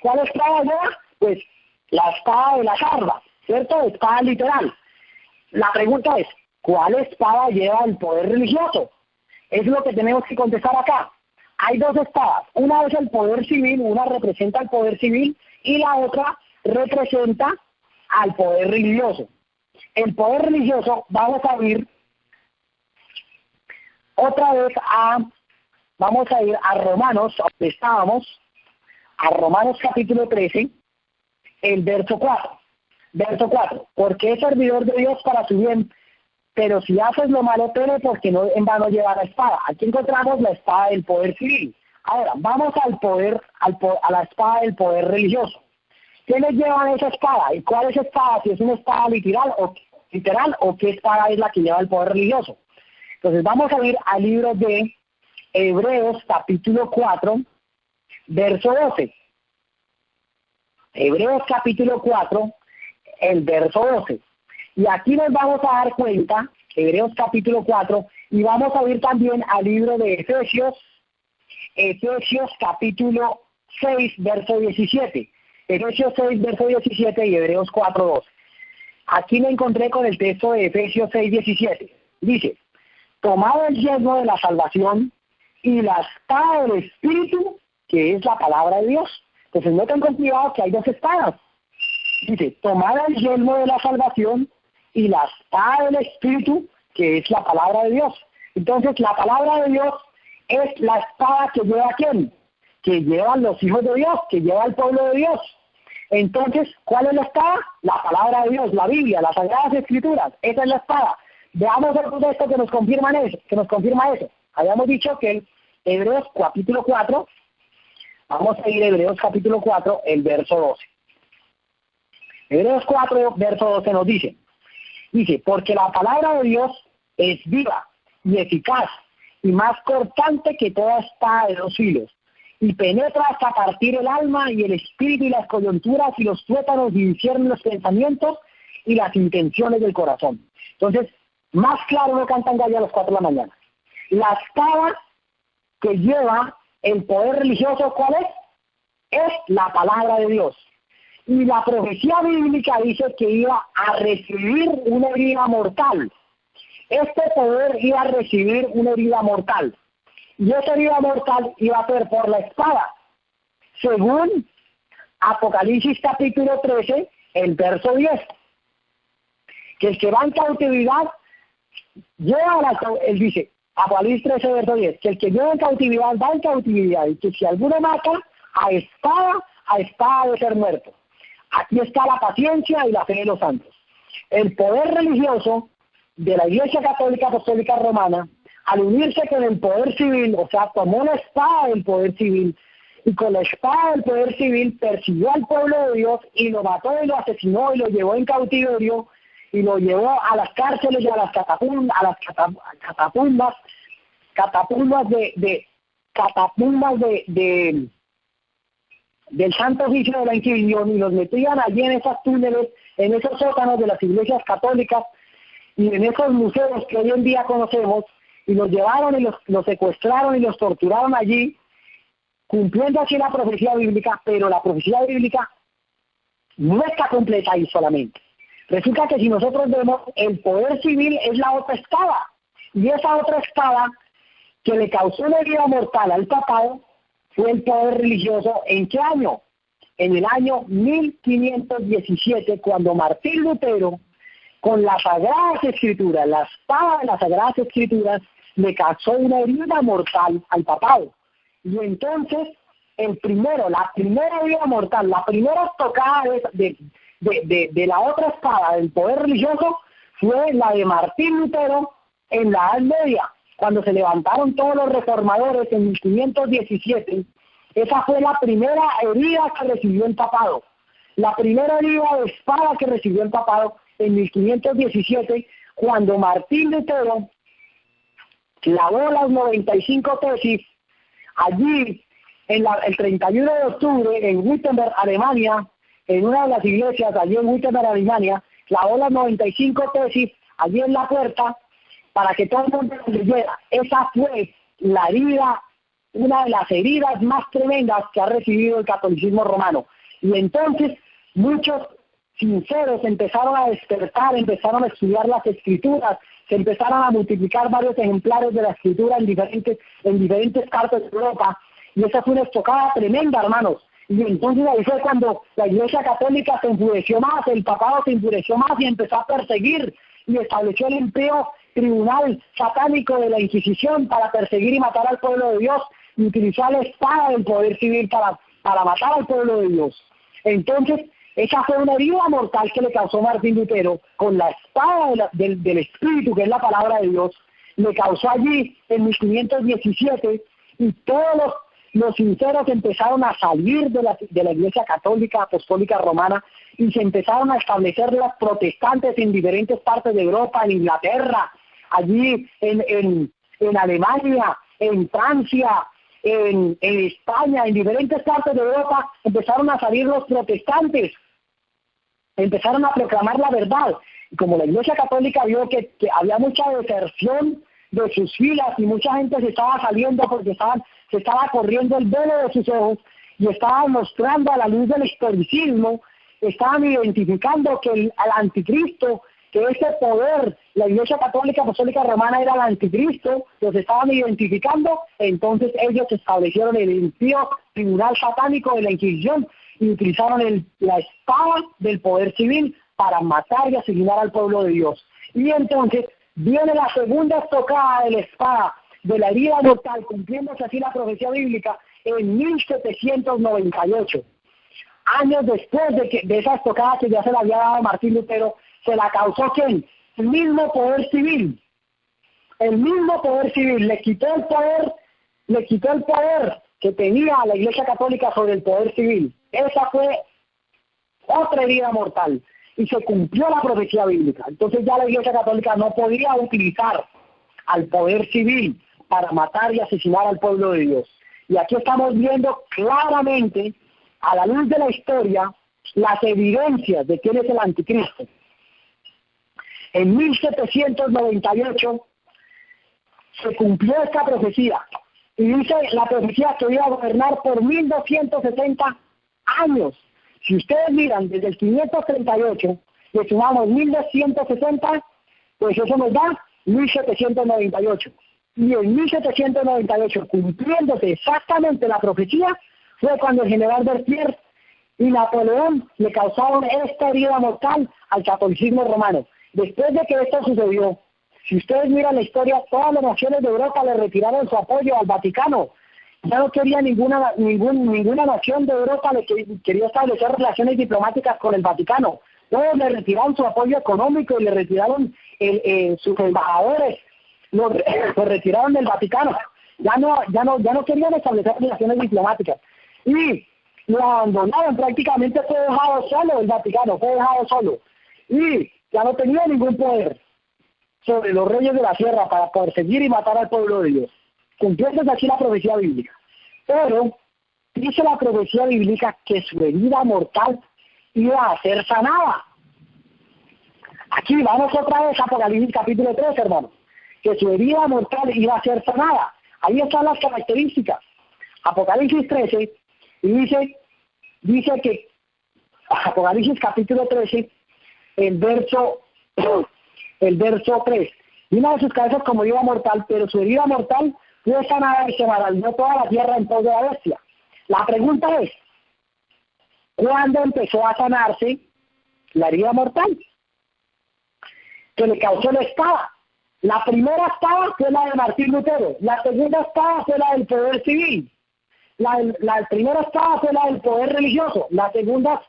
¿Cuál espada lleva? Pues la espada de las armas, ¿cierto? Espada literal. La pregunta es, ¿cuál espada lleva el poder religioso? Es lo que tenemos que contestar acá. Hay dos espadas. Una es el poder civil, una representa al poder civil y la otra representa al poder religioso. El poder religioso, vamos a ir otra vez vamos a ir a Romanos, donde estábamos, a Romanos capítulo 13, el verso 4. Verso 4, porque es servidor de Dios para su bien, pero si haces lo malo, teme porque no en vano lleva la espada. Aquí encontramos la espada del poder civil. Ahora, vamos a la espada del poder religioso. ¿Quiénes llevan esa espada? ¿Y cuál es esa espada? Si es una espada literal o qué espada es la que lleva el poder religioso. Entonces vamos a ir al libro de Hebreos capítulo 4, verso 12. Hebreos capítulo 4, el verso 12. Y aquí nos vamos a dar cuenta, Hebreos capítulo 4, y vamos a ir también al libro de Efesios capítulo 6, verso 17. Efesios 6, verso 17 y Hebreos 4, 12. Aquí me encontré con el texto de Efesios 6, 17. Dice, tomad el yelmo de la salvación y la espada del Espíritu, que es la palabra de Dios. Entonces no tengan cuidado que hay dos espadas. Dice, tomad el yelmo de la salvación y la espada del Espíritu, que es la palabra de Dios. Entonces, la palabra de Dios es la espada que lleva ¿a quién? Que llevan los hijos de Dios, que lleva el pueblo de Dios. Entonces, ¿cuál es la espada? La palabra de Dios, la Biblia, las Sagradas Escrituras. Esa es la espada. Veamos el texto que nos confirma eso. Habíamos dicho que en Hebreos capítulo 4, vamos a ir a Hebreos capítulo 4, el verso 12. Hebreos 4, verso 12 nos dice, porque la palabra de Dios es viva y eficaz y más cortante que toda espada de 2 filos, y penetra hasta partir el alma y el espíritu y las coyunturas y los tuétanos y discierne los pensamientos y las intenciones del corazón. Entonces, más claro no cantan gallo a las 4 de la mañana. La espada que lleva el poder religioso, ¿cuál es? Es la palabra de Dios. Y la profecía bíblica dice que iba a recibir una herida mortal. Este poder iba a recibir una herida mortal. Y esa herida mortal iba a ser por la espada. Según Apocalipsis capítulo 13, el verso 10. Que el que va en cautividad, él dice, Apocalipsis 13, verso 10, que el que lleva en cautividad va en cautividad, y que si alguno mata, a espada de ser muerto. Aquí está la paciencia y la fe de los santos. El poder religioso de la Iglesia Católica Apostólica Romana, al unirse con el poder civil, o sea, tomó la espada del poder civil, y con la espada del poder civil persiguió al pueblo de Dios y lo mató y lo asesinó y lo llevó en cautiverio y lo llevó a las cárceles y a las catapultas del Santo Oficio de la Inquisición, y los metían allí en esos túneles, en esos sótanos de las iglesias católicas y en esos museos que hoy en día conocemos, y los llevaron y los secuestraron y los torturaron allí, cumpliendo así la profecía bíblica. Pero la profecía bíblica no está completa ahí solamente. Resulta que si nosotros vemos, el poder civil es la otra espada, y esa otra espada que le causó una herida mortal al papado fue el poder religioso. ¿En qué año? En el año 1517, cuando Martín Lutero, con las Sagradas Escrituras, la espada de las Sagradas Escrituras, le causó una herida mortal al papado. Y entonces, la primera herida mortal, la primera tocada de la otra espada del poder religioso fue la de Martín Lutero en la Edad Media, cuando se levantaron todos los reformadores en 1517. Esa fue la primera herida que recibió el papado, la primera herida de espada que recibió el papado en 1517, cuando Martín Lutero clavó las 95 tesis allí el 31 de octubre en Wittenberg, Alemania, en una de las iglesias allí en Wittenberg, Alemania, clavó las 95 tesis allí en la puerta para que todo el mundo lo leyera. Esa fue la herida, una de las heridas más tremendas que ha recibido el catolicismo romano. Y entonces muchos sinceros empezaron a despertar, empezaron a estudiar las escrituras, se empezaron a multiplicar varios ejemplares de la escritura en diferentes partes de Europa, y esa fue una estocada tremenda, hermanos. Y entonces ahí fue cuando la Iglesia Católica se enfureció más, el papado se enfureció más y empezó a perseguir, y estableció el imperio tribunal satánico de la Inquisición para perseguir y matar al pueblo de Dios, y utilizó la espada del poder civil para matar al pueblo de Dios. Entonces, esa fue una herida mortal que le causó Martín Lutero con la espada del Espíritu, que es la palabra de Dios. Le causó allí en 1517, y todos los sinceros empezaron a salir de la Iglesia Católica Apostólica Romana, y se empezaron a establecer las protestantes en diferentes partes de Europa, en Inglaterra, allí en Alemania, en Francia, en España, en diferentes partes de Europa empezaron a salir los protestantes, empezaron a proclamar la verdad. Y como la Iglesia Católica vio que había mucha deserción de sus filas y mucha gente se estaba saliendo porque se estaba corriendo el velo de sus ojos y estaban mostrando a la luz del historicismo, estaban identificando que el anticristo, que ese poder, la Iglesia Católica Apostólica Romana era el anticristo, los estaban identificando. Entonces ellos establecieron el impío tribunal satánico de la Inquisición y utilizaron la espada del poder civil para matar y asesinar al pueblo de Dios. Y entonces viene la segunda estocada de la espada de la herida mortal, cumpliéndose así la profecía bíblica en 1798. Años después de esa estocada que ya se la había dado Martín Lutero, se la causó ¿quién? El mismo poder civil. El mismo poder civil le quitó el poder que tenía la Iglesia Católica sobre el poder civil. Esa fue otra herida mortal y se cumplió la profecía bíblica. Entonces ya la Iglesia Católica no podía utilizar al poder civil para matar y asesinar al pueblo de Dios. Y aquí estamos viendo claramente, a la luz de la historia, las evidencias de quién es el anticristo. En 1798 se cumplió esta profecía, y dice la profecía que iba a gobernar por 1260 años. Si ustedes miran desde el 538, le sumamos 1260, pues eso nos da 1798. Y en 1798, cumpliéndose exactamente la profecía, fue cuando el general Berthier y Napoleón le causaron esta herida mortal al catolicismo romano. Después de que esto sucedió, si ustedes miran la historia, todas las naciones de Europa le retiraron su apoyo al Vaticano. Ya no quería ninguna nación de Europa quería establecer relaciones diplomáticas con el Vaticano. Todos le retiraron su apoyo económico y le retiraron sus embajadores, los retiraron del Vaticano. Ya no querían establecer relaciones diplomáticas. Y lo abandonaron, prácticamente fue dejado solo el Vaticano, fue dejado solo. Y ya no tenía ningún poder sobre los reyes de la tierra para perseguir y matar al pueblo de Dios. Cumpliéndose así la profecía bíblica. Pero dice la profecía bíblica que su herida mortal iba a ser sanada. Aquí vamos otra vez a Apocalipsis capítulo 3, hermano. Que su herida mortal iba a ser sanada. Ahí están las características. Apocalipsis 13, y dice que Apocalipsis capítulo 13, el verso 3. Y una de sus cabezas como herida mortal, pero su herida mortal fue sanada y se maravilló toda la tierra en pos de la bestia. La pregunta es, ¿cuándo empezó a sanarse la herida mortal que le causó la espada? La primera espada fue la de Martín Lutero, la segunda espada fue la del poder civil, la primera espada fue la del poder religioso, la segunda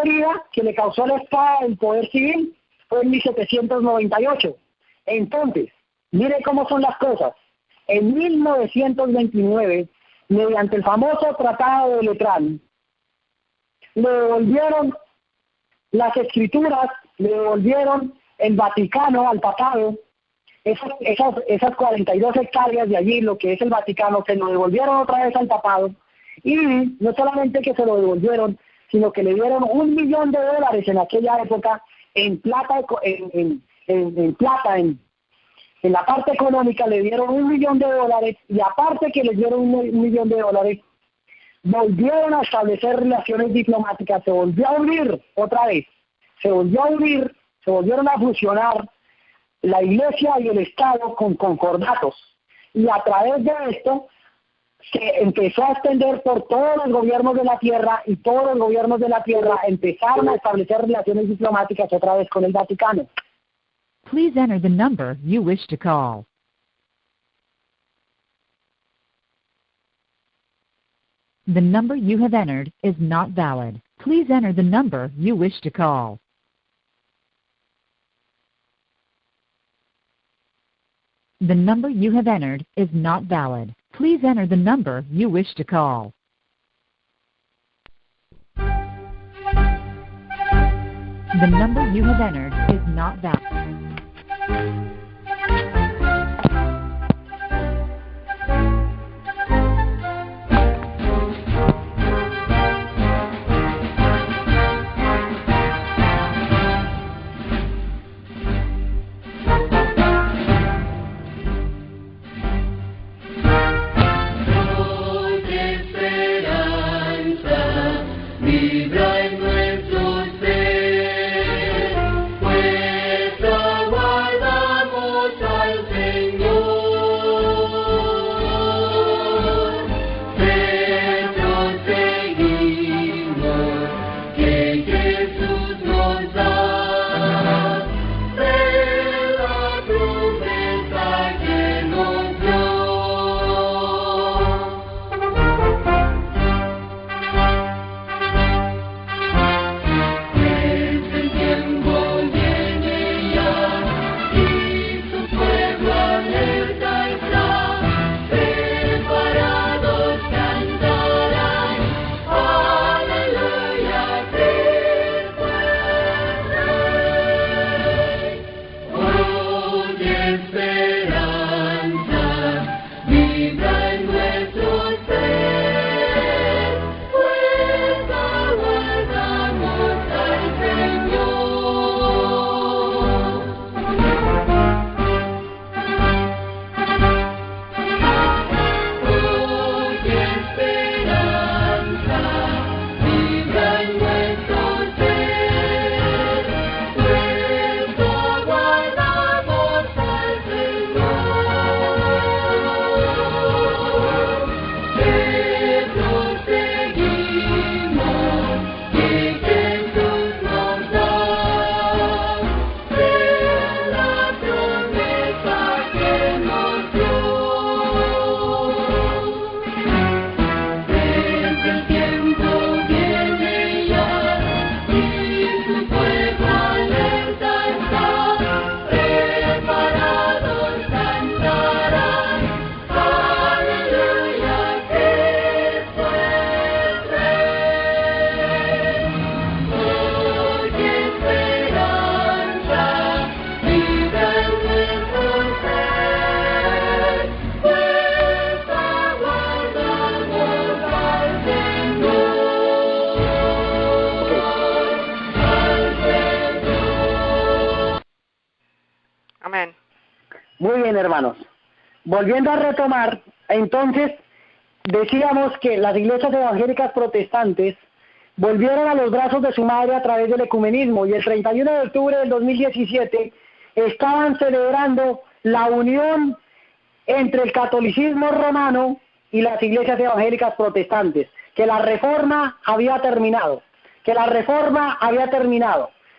herida que le causó la espada del poder civil fue en 1798. Entonces, mire cómo son las cosas. En 1929, mediante el famoso Tratado de Letrán, le devolvieron las escrituras, le devolvieron el Vaticano al papado, esas 42 hectáreas de allí, lo que es el Vaticano, se lo devolvieron otra vez al papado, y no solamente que se lo devolvieron, sino que le dieron $1 millón en aquella época, en plata, en la parte económica le dieron $1 millón, y aparte que les dieron $1 millón, volvieron a establecer relaciones diplomáticas, se volvió a unir otra vez, se volvieron a fusionar la Iglesia y el Estado con concordatos. Y a través de esto se empezó a extender por todos los gobiernos de la tierra, y todos los gobiernos de la tierra empezaron a establecer relaciones diplomáticas otra vez con el Vaticano. Please enter the number you wish to call. The number you have entered is not valid. Please enter the number you wish to call. The number you have entered is not valid. Please enter the number you wish to call. The number you have entered is not valid. Amén. Muy bien, hermanos. Volviendo a retomar, entonces, decíamos que las iglesias evangélicas protestantes volvieron a los brazos de su madre a través del ecumenismo, y el 31 de octubre del 2017 estaban celebrando la unión entre el catolicismo romano y las iglesias evangélicas protestantes, que la reforma había terminado,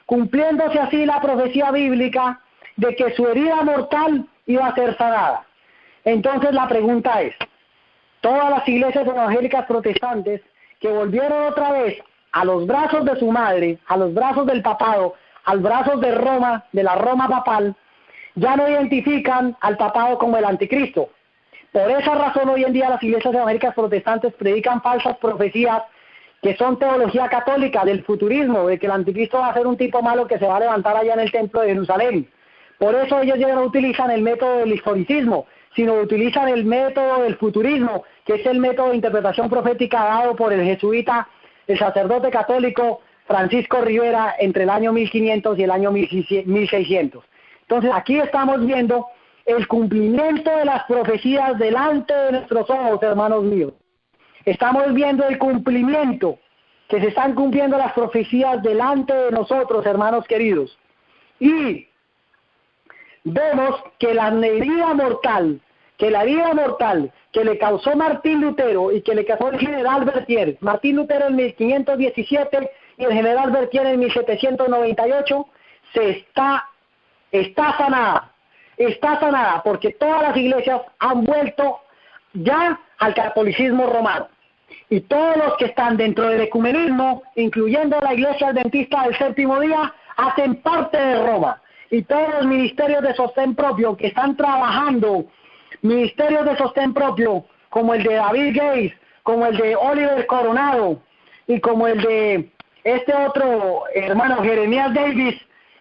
cumpliéndose así la profecía bíblica de que su herida mortal iba a ser sanada. Entonces la pregunta es, todas las iglesias evangélicas protestantes que volvieron otra vez a los brazos de su madre, a los brazos del papado, a los brazos de Roma, de la Roma papal, ya no identifican al papado como el anticristo. Por esa razón hoy en día las iglesias evangélicas protestantes predican falsas profecías que son teología católica del futurismo, de que el anticristo va a ser un tipo malo que se va a levantar allá en el templo de Jerusalén. Por eso ellos ya no utilizan el método del historicismo, sino utilizan el método del futurismo, que es el método de interpretación profética dado por el jesuita, el sacerdote católico Francisco Rivera entre el año 1500 y el año 1600. Entonces aquí estamos viendo el cumplimiento de las profecías delante de nuestros ojos, hermanos míos. Estamos viendo el cumplimiento, que se están cumpliendo las profecías delante de nosotros, hermanos queridos. Y vemos que la herida mortal que le causó Martín Lutero y que le causó el general Berthier, Martín Lutero en 1517 y el general Berthier en 1798, está sanada, porque todas las iglesias han vuelto ya al catolicismo romano. Y todos los que están dentro del ecumenismo, incluyendo la Iglesia Adventista del Séptimo Día, hacen parte de Roma. Y todos los ministerios de sostén propio que están trabajando, ministerios de sostén propio, como el de David Gates, como el de Oliver Coronado, y como el de este otro hermano Jeremías Davis,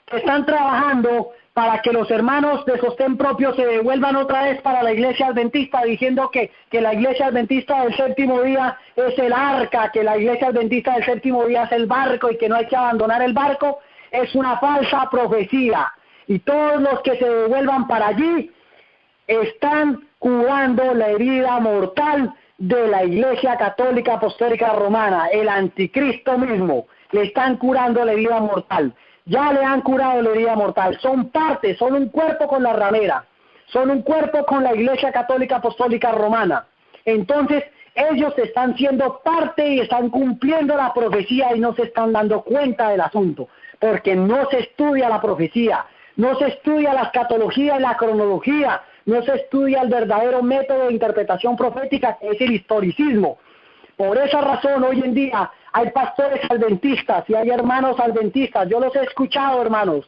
que están trabajando para que los hermanos de sostén propio se devuelvan otra vez para la Iglesia Adventista, diciendo que la Iglesia Adventista del Séptimo Día es el arca, que la Iglesia Adventista del Séptimo Día es el barco y que no hay que abandonar el barco, es una falsa profecía. Y todos los que se devuelvan para allí están curando la herida mortal de la Iglesia Católica Apostólica Romana, el anticristo mismo, le están curando la herida mortal. Ya le han curado la herida mortal, son parte, son un cuerpo con la ramera, son un cuerpo con la Iglesia Católica Apostólica Romana. Entonces ellos están siendo parte y están cumpliendo la profecía y no se están dando cuenta del asunto, porque no se estudia la profecía, no se estudia la escatología y la cronología, no se estudia el verdadero método de interpretación profética que es el historicismo. Por esa razón hoy en día hay pastores adventistas y hay hermanos adventistas, yo los he escuchado, hermanos,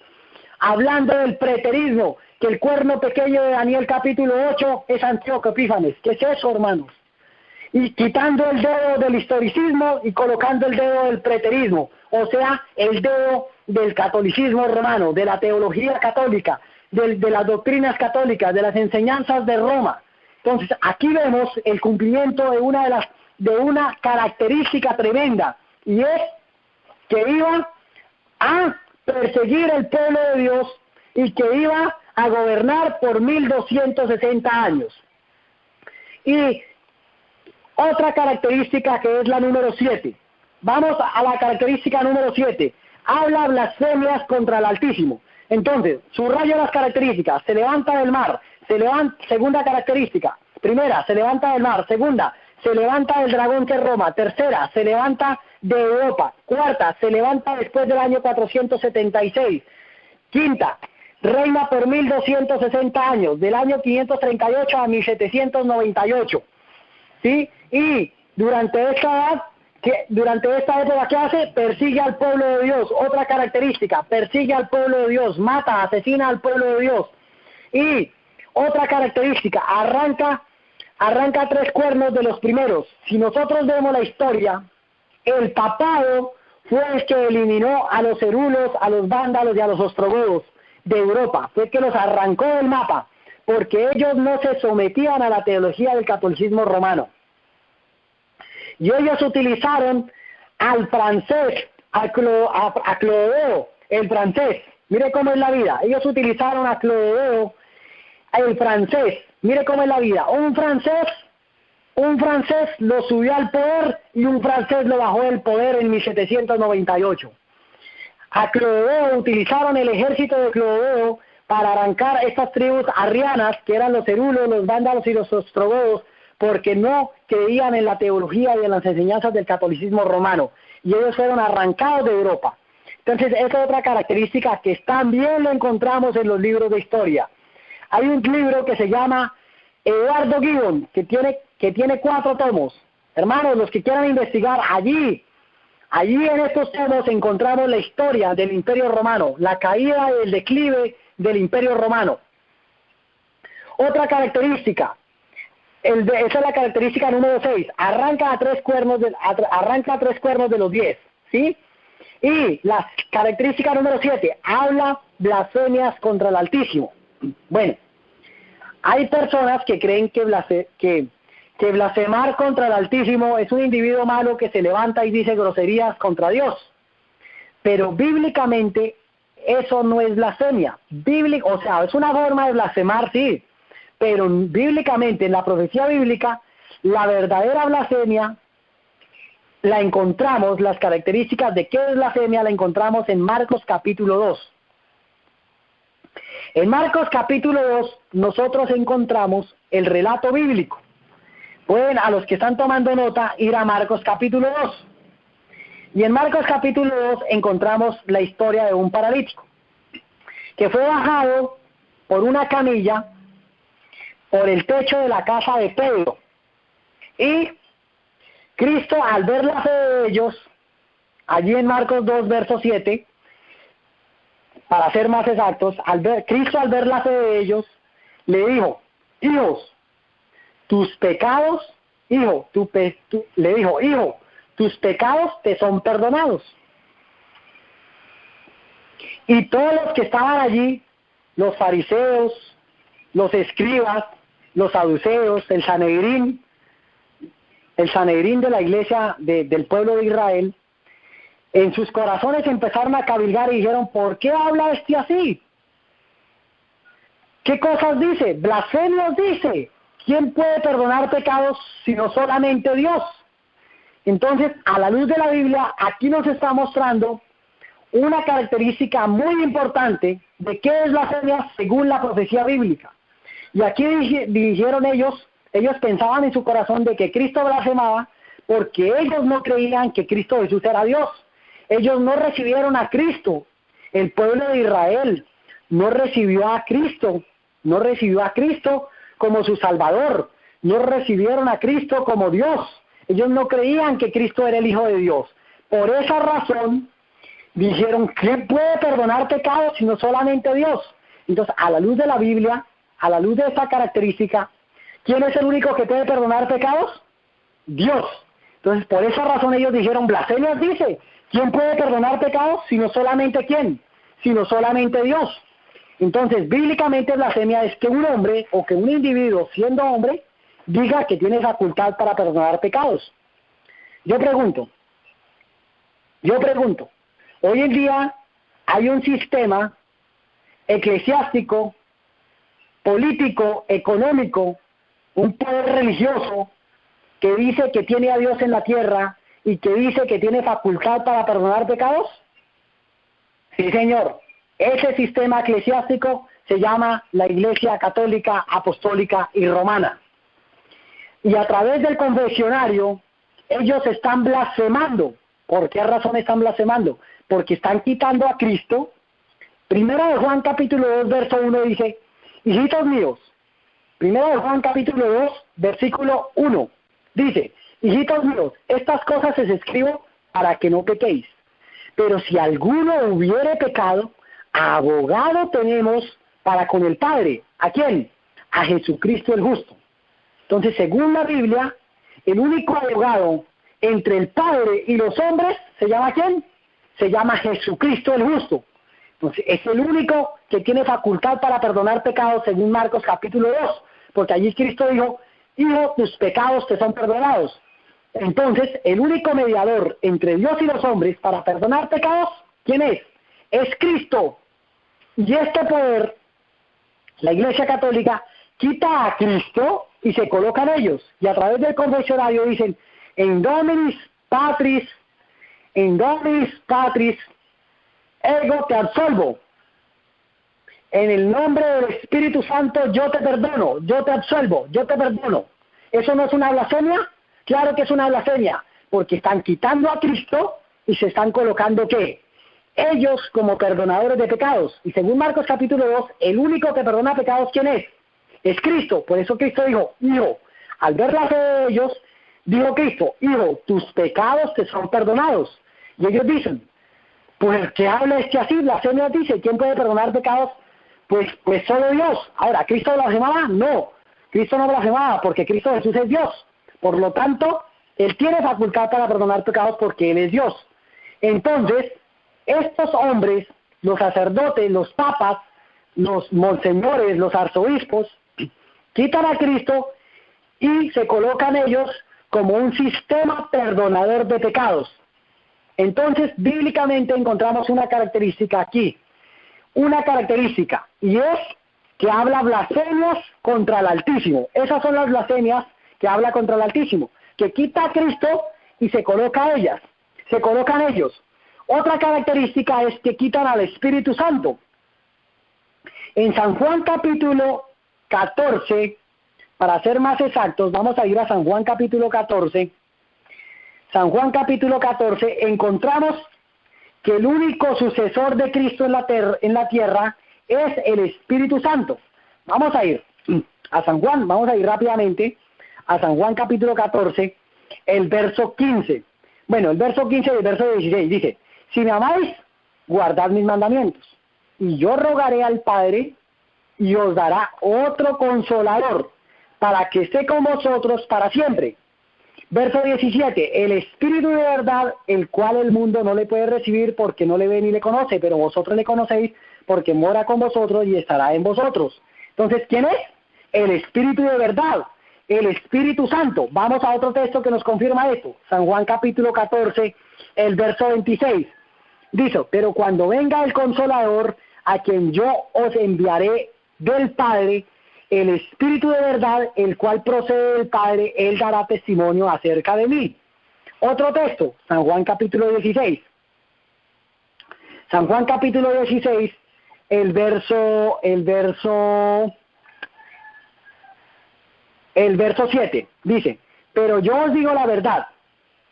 hablando del preterismo, que el cuerno pequeño de Daniel capítulo 8 es Antíoco Epífanes. ¿Qué es eso, hermanos? Y quitando el dedo del historicismo y colocando el dedo del preterismo, o sea, el dedo del catolicismo romano, de la teología católica, de las doctrinas católicas, de las enseñanzas de Roma. Entonces, aquí vemos el cumplimiento de una característica tremenda, y es que iba a perseguir el pueblo de Dios y que iba a gobernar por 1260 años. Y otra característica que es la número 7. Vamos a la característica número 7. Habla blasfemias contra el Altísimo. Entonces, subrayo las características. Se levanta del mar. Segunda característica. Primera, se levanta del mar. Segunda, se levanta del dragón que es Roma. Tercera, se levanta de Europa. Cuarta, se levanta después del año 476. Quinta, reina por 1260 años, del año 538 a 1798. ¿Sí? Y durante esta época, ¿qué hace? Persigue al pueblo de Dios. Otra característica, persigue al pueblo de Dios, mata, asesina al pueblo de Dios. Y otra característica, arranca 3 cuernos de los primeros. Si nosotros vemos la historia, el papado fue el que eliminó a los herulos, a los vándalos y a los ostrogodos de Europa. Fue el que los arrancó del mapa, porque ellos no se sometían a la teología del catolicismo romano. Y ellos utilizaron al francés, a Clodoveo, el francés, Mire cómo es la vida. Ellos utilizaron a Clodoveo, el francés. Mire cómo es la vida. Un francés lo subió al poder y un francés lo bajó del poder en 1798. A Clodoveo utilizaron el ejército de Clodoveo para arrancar estas tribus arrianas, que eran los herulos, los vándalos y los ostrogodos, porque no creían en la teología y en las enseñanzas del catolicismo romano, y ellos fueron arrancados de Europa. Entonces, esa es otra característica que también lo encontramos en los libros de historia. Hay un libro que se llama Eduardo Gibbon, que tiene 4 tomos. Hermanos, los que quieran investigar, allí en estos tomos encontramos la historia del Imperio Romano, la caída y el declive del Imperio Romano. Otra característica, esa es la característica número 6, arranca a 3 cuernos de los 10, ¿sí? Y la característica número 7, habla blasfemias contra el Altísimo. Bueno, hay personas que creen que blasfemar contra el Altísimo es un individuo malo que se levanta y dice groserías contra Dios. Pero bíblicamente eso no es blasfemia. O sea, es una forma de blasfemar, sí. Pero bíblicamente, en la profecía bíblica, la verdadera blasfemia la encontramos, las características de qué es blasfemia la encontramos en Marcos capítulo 2. En Marcos capítulo 2 nosotros encontramos el relato bíblico. Pueden, a los que están tomando nota, ir a Marcos capítulo 2. Y en Marcos capítulo 2 encontramos la historia de un paralítico, que fue bajado por una camilla por el techo de la casa de Pedro. Y Cristo, al ver la fe de ellos, allí en Marcos 2, verso 7, para ser más exactos, Cristo al ver la fe de ellos, le dijo, hijos, tus pecados, hijo, tus pecados te son perdonados. Y todos los que estaban allí, los fariseos, los escribas, los saduceos, el Sanedrín de la iglesia del pueblo de Israel, en sus corazones empezaron a cavilgar y dijeron, ¿por qué habla este así? ¿Qué cosas dice? Blasfemias dice. ¿Quién puede perdonar pecados sino solamente Dios? Entonces, a la luz de la Biblia, aquí nos está mostrando una característica muy importante de qué es blasfemia según la profecía bíblica. Y aquí dijeron ellos pensaban en su corazón de que Cristo blasfemaba porque ellos no creían que Cristo Jesús era Dios. Ellos no recibieron a Cristo. El pueblo de Israel no recibió a Cristo como su Salvador. No recibieron a Cristo como Dios. Ellos no creían que Cristo era el Hijo de Dios. Por esa razón, dijeron, ¿quién puede perdonar pecados sino solamente Dios? Entonces, a la luz de la Biblia, a la luz de esta característica, ¿quién es el único que puede perdonar pecados? Dios. Entonces, por esa razón ellos dijeron, blasfemias dice, ¿quién puede perdonar pecados sino solamente quién? Sino solamente Dios. Entonces, bíblicamente blasfemia es que un hombre o que un individuo, siendo hombre, diga que tiene facultad para perdonar pecados. Yo pregunto, hoy en día hay un sistema eclesiástico, político, económico, un poder religioso que dice que tiene a Dios en la tierra y que dice que tiene facultad para perdonar pecados. Sí, señor. Ese sistema eclesiástico se llama la Iglesia Católica, Apostólica y Romana. Y a través del confesionario, ellos están blasfemando. ¿Por qué razón están blasfemando? Porque están quitando a Cristo. Primero de Juan capítulo 2, verso 1 dice, hijitos míos, primero de Juan capítulo 2, versículo 1, dice, hijitos míos, estas cosas os escribo para que no pequéis. Pero si alguno hubiere pecado, abogado tenemos para con el Padre. ¿A quién? A Jesucristo el justo. Entonces, según la Biblia, el único abogado entre el Padre y los hombres, ¿se llama quién? Se llama Jesucristo el justo. Entonces, es el único que tiene facultad para perdonar pecados según Marcos capítulo 2, porque allí Cristo dijo, hijo, tus pecados te son perdonados. Entonces, el único mediador entre Dios y los hombres para perdonar pecados, ¿quién es? Es Cristo. Y este poder, la Iglesia Católica quita a Cristo y se colocan ellos. Y a través del confesionario dicen, en Dominis Patris, ego te absolvo. En el nombre del Espíritu Santo yo te perdono, yo te absuelvo, yo te perdono. ¿Eso no es una blasfemia? Claro que es una blasfemia, porque están quitando a Cristo y se están colocando ¿qué? Ellos como perdonadores de pecados. Y según Marcos capítulo 2, el único que perdona pecados, ¿quién es? Es Cristo. Por eso Cristo dijo, hijo, al ver la fe de ellos, dijo Cristo, hijo, tus pecados te son perdonados. Y ellos dicen, pues que habla este así, blasfemia dice, ¿quién puede perdonar pecados? Pues solo Dios. Ahora, ¿Cristo blasfemaba? No, Cristo no blasfemaba porque Cristo Jesús es Dios. Por lo tanto, Él tiene facultad para perdonar pecados porque Él es Dios. Entonces, estos hombres, los sacerdotes, los papas, los monseñores, los arzobispos, quitan a Cristo y se colocan ellos como un sistema perdonador de pecados. Entonces, bíblicamente encontramos una característica aquí. Una característica, y es que habla blasfemias contra el Altísimo. Esas son las blasfemias que habla contra el Altísimo, que quita a Cristo y se coloca a ellas, se colocan ellos. Otra característica es que quitan al Espíritu Santo. En San Juan capítulo 14, para ser más exactos, vamos a ir a San Juan capítulo 14. San Juan capítulo 14, encontramos que el único sucesor de Cristo en la tierra es el Espíritu Santo. Vamos a ir a San Juan, vamos a ir rápidamente a San Juan capítulo 14, el verso 15. Bueno, el verso 15 y el verso 16 dice, si me amáis, guardad mis mandamientos, y yo rogaré al Padre, y os dará otro consolador, para que esté con vosotros para siempre. Verso 17, el Espíritu de verdad, el cual el mundo no le puede recibir porque no le ve ni le conoce, pero vosotros le conocéis porque mora con vosotros y estará en vosotros. Entonces, ¿quién es? El Espíritu de verdad, el Espíritu Santo. Vamos a otro texto que nos confirma esto. San Juan capítulo 14, el verso 26. Dice, pero cuando venga el Consolador, a quien yo os enviaré del Padre, el Espíritu de verdad, el cual procede del Padre, Él dará testimonio acerca de mí. Otro texto, San Juan capítulo 16. San Juan capítulo 16, el verso 7, dice, pero yo os digo la verdad,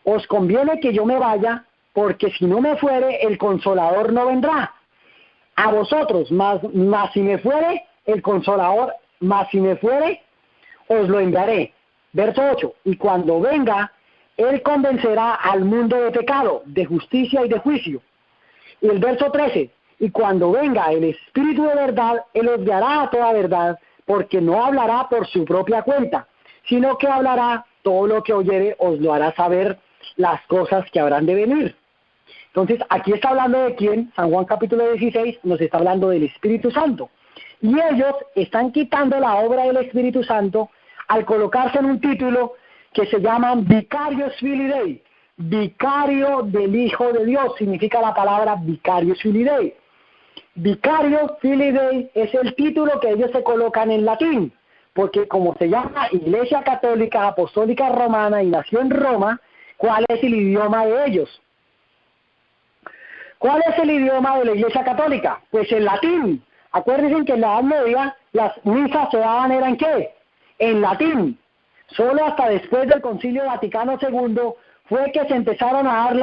os conviene que yo me vaya, porque si no me fuere, el Consolador no vendrá a vosotros, mas si me fuere, el Consolador, mas si me fuere, os lo enviaré. Verso 8, y cuando venga, Él convencerá al mundo de pecado, de justicia y de juicio. Y el verso 13, y cuando venga el Espíritu de verdad, Él os guiará a toda verdad, porque no hablará por su propia cuenta, sino que hablará todo lo que oyere, os lo hará saber las cosas que habrán de venir. Entonces, aquí está hablando de quién. San Juan capítulo 16 nos está hablando del Espíritu Santo. Y ellos están quitando la obra del Espíritu Santo al colocarse en un título que se llama Vicarius Filii Dei. Vicario del Hijo de Dios significa la palabra Vicarius Filii Dei. Vicario Filii Dei es el título que ellos se colocan en latín, porque como se llama Iglesia Católica Apostólica Romana y nació en Roma, ¿cuál es el idioma de ellos? ¿Cuál es el idioma de la Iglesia Católica? Pues el latín. Acuérdense que en la Edad Media las misas se daban ¿en qué? En latín. Solo hasta después del Concilio Vaticano II fue que se empezaron a dar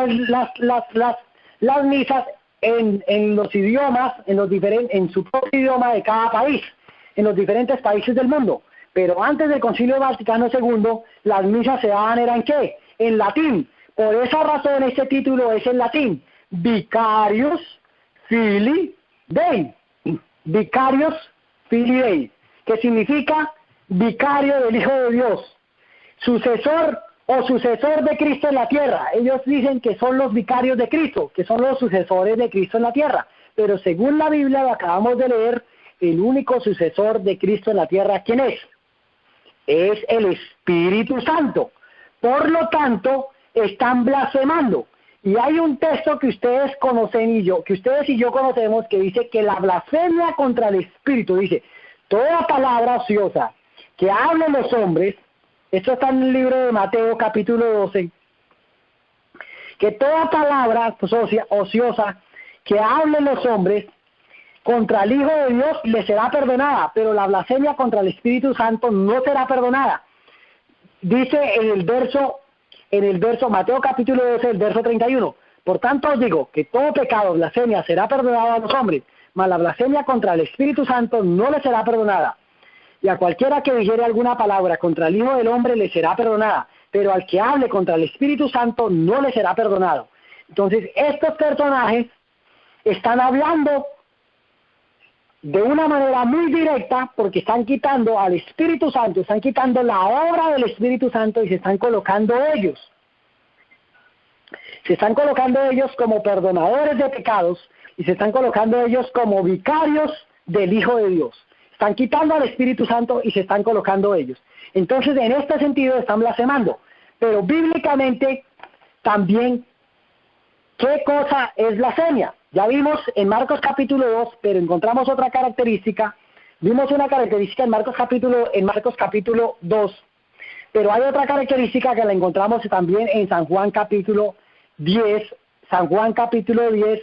las misas en los idiomas, en su propio idioma de cada país, en los diferentes países del mundo. Pero antes del Concilio Vaticano II, las misas se daban ¿en qué? En latín. Por esa razón este título es en latín. Vicarius Filii Dei. Vicarius Filii Dei, que significa vicario del Hijo de Dios, sucesor o sucesor de Cristo en la tierra. Ellos dicen que son los vicarios de Cristo, que son los sucesores de Cristo en la tierra, pero según la Biblia, lo acabamos de leer, el único sucesor de Cristo en la tierra, ¿quién es? Es el Espíritu Santo. Por lo tanto, están blasfemando. Y hay un texto que ustedes conocen que ustedes y yo conocemos, que dice que la blasfemia contra el Espíritu, dice, toda palabra ociosa que hablen los hombres, esto está en el libro de Mateo capítulo 12, que toda palabra ociosa que hablen los hombres contra el Hijo de Dios le será perdonada, pero la blasfemia contra el Espíritu Santo no será perdonada. Dice en el verso Mateo capítulo 12, el verso 31, por tanto os digo que todo pecado, blasfemia, será perdonado a los hombres, mas la blasfemia contra el Espíritu Santo no le será perdonada. Y a cualquiera que dijere alguna palabra contra el Hijo del Hombre le será perdonada, pero al que hable contra el Espíritu Santo no le será perdonado. Entonces, estos personajes están hablando de una manera muy directa, porque están quitando al Espíritu Santo, están quitando la obra del Espíritu Santo y se están colocando ellos. Se están colocando ellos como perdonadores de pecados y se están colocando ellos como vicarios del Hijo de Dios. Están quitando al Espíritu Santo y se están colocando ellos. Entonces, en este sentido, están blasfemando. Pero bíblicamente, también, ¿qué cosa es blasfemia? Ya vimos en Marcos capítulo 2, pero encontramos otra característica. Vimos una característica en Marcos capítulo 2, pero hay otra característica que la encontramos también en San Juan capítulo 10,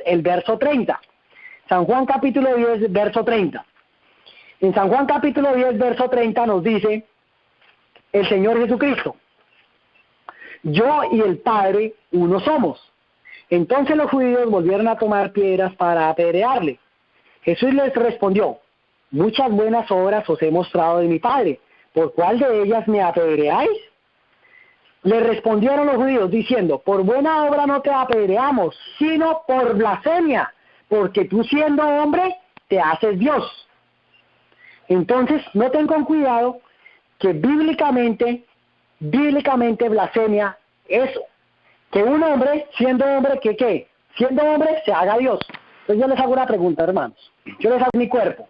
el verso 30. San Juan capítulo 10, verso 30. En San Juan capítulo 10, verso 30 nos dice el Señor Jesucristo: yo y el Padre uno somos. Entonces los judíos volvieron a tomar piedras para apedrearle. Jesús les respondió: muchas buenas obras os he mostrado de mi Padre, ¿por cuál de ellas me apedreáis? Le respondieron los judíos diciendo: por buena obra no te apedreamos, sino por blasfemia, porque tú siendo hombre te haces Dios. Entonces, noten con cuidado que bíblicamente blasfemia es que un hombre, siendo hombre, ¿qué? Siendo hombre, se haga Dios. Entonces yo les hago una pregunta, hermanos. Yo les hago mi cuerpo,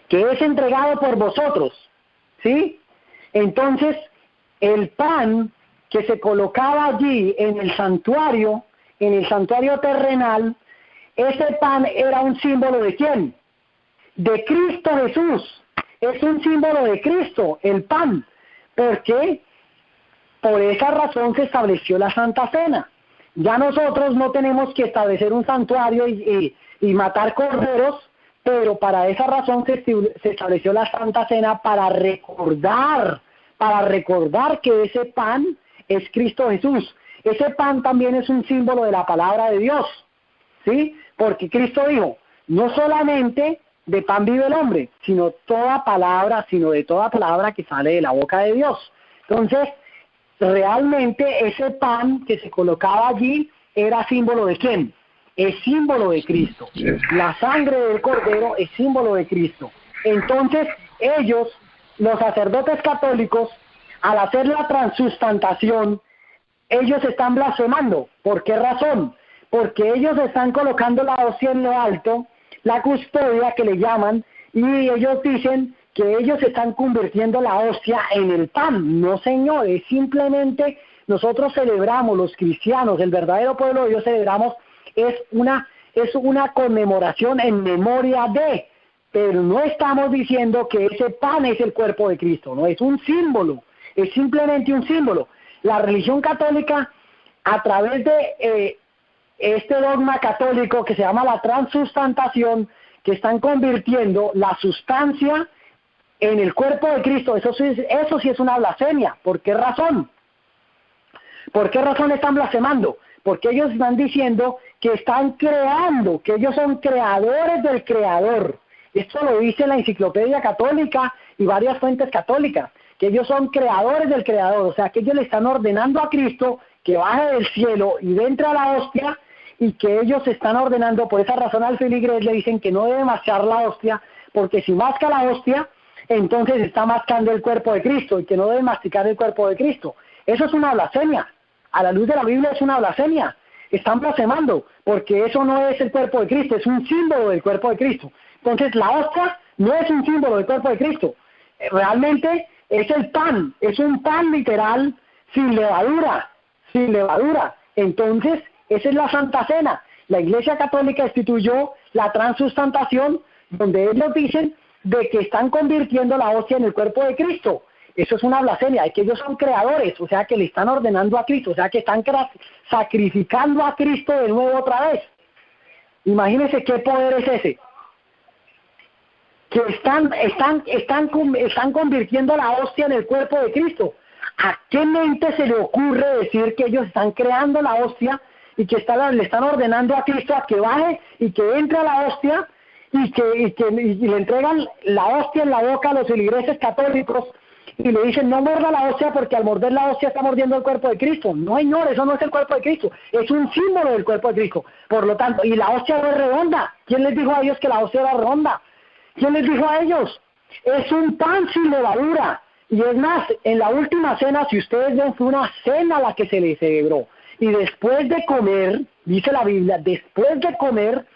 que es entregado por vosotros, ¿sí? Entonces, el pan que se colocaba allí en el santuario terrenal, ese pan era un símbolo ¿de quién? De Cristo Jesús. Es un símbolo de Cristo, el pan. ¿Por qué? Por esa razón se estableció la Santa Cena. Ya nosotros no tenemos que establecer un santuario y matar corderos, pero para esa razón se estableció la Santa Cena para recordar que ese pan es Cristo Jesús. Ese pan también es un símbolo de la palabra de Dios, ¿sí? Porque Cristo dijo, no solamente de pan vive el hombre, sino de toda palabra que sale de la boca de Dios. Entonces, realmente ese pan que se colocaba allí era símbolo ¿de quién? Es símbolo de Cristo. La sangre del Cordero es símbolo de Cristo. Entonces, ellos, los sacerdotes católicos, al hacer la transustantación, ellos están blasfemando. ¿Por qué razón? Porque ellos están colocando la hostia en lo alto, la custodia que le llaman, y ellos dicen que ellos están convirtiendo la hostia en el pan. No, señor, es simplemente nosotros celebramos, los cristianos, el verdadero pueblo de Dios celebramos, es una conmemoración en memoria de, pero no estamos diciendo que ese pan es el cuerpo de Cristo, no, es un símbolo, es simplemente un símbolo. La religión católica, a través de este dogma católico que se llama la transustantación, que están convirtiendo la sustancia en el cuerpo de Cristo, eso sí es una blasfemia. ¿Por qué razón? ¿Por qué razón están blasfemando? Porque ellos están diciendo que están creando, que ellos son creadores del Creador. Esto lo dice la Enciclopedia Católica y varias fuentes católicas, que ellos son creadores del Creador, o sea, que ellos le están ordenando a Cristo que baje del cielo y entre a la hostia, y que ellos están ordenando, por esa razón al feligrés le dicen que no debe mascar la hostia, porque si masca la hostia, entonces está mascando el cuerpo de Cristo, y que no debe masticar el cuerpo de Cristo. Eso es una blasfemia. A la luz de la Biblia es una blasfemia. Están blasfemando, porque eso no es el cuerpo de Cristo, es un símbolo del cuerpo de Cristo. Entonces la hostia no es un símbolo del cuerpo de Cristo. Realmente es el pan, es un pan literal sin levadura, Entonces, esa es la Santa Cena. La Iglesia Católica instituyó la transustantación, donde ellos dicen de que están convirtiendo la hostia en el cuerpo de Cristo. Eso es una blasfemia, de que ellos son creadores, o sea que le están ordenando a Cristo, o sea que están sacrificando a Cristo de nuevo otra vez. Imagínense qué poder es ese. Que están convirtiendo la hostia en el cuerpo de Cristo. ¿A qué mente se le ocurre decir que ellos están creando la hostia y que le están ordenando a Cristo a que baje y que entre a la hostia y le entregan la hostia en la boca a los feligreses católicos y le dicen no muerda la hostia porque al morder la hostia está mordiendo el cuerpo de Cristo? No, señor, eso no es el cuerpo de Cristo, es un símbolo del cuerpo de Cristo. Por lo tanto, y la hostia no es redonda. ¿Quién les dijo a ellos que la hostia era redonda? ¿Quién les dijo a ellos? Es un pan sin levadura. Y es más, en la última cena, si ustedes ven, fue una cena la que se les celebró. Y después de comer, dice la Biblia, después de comer,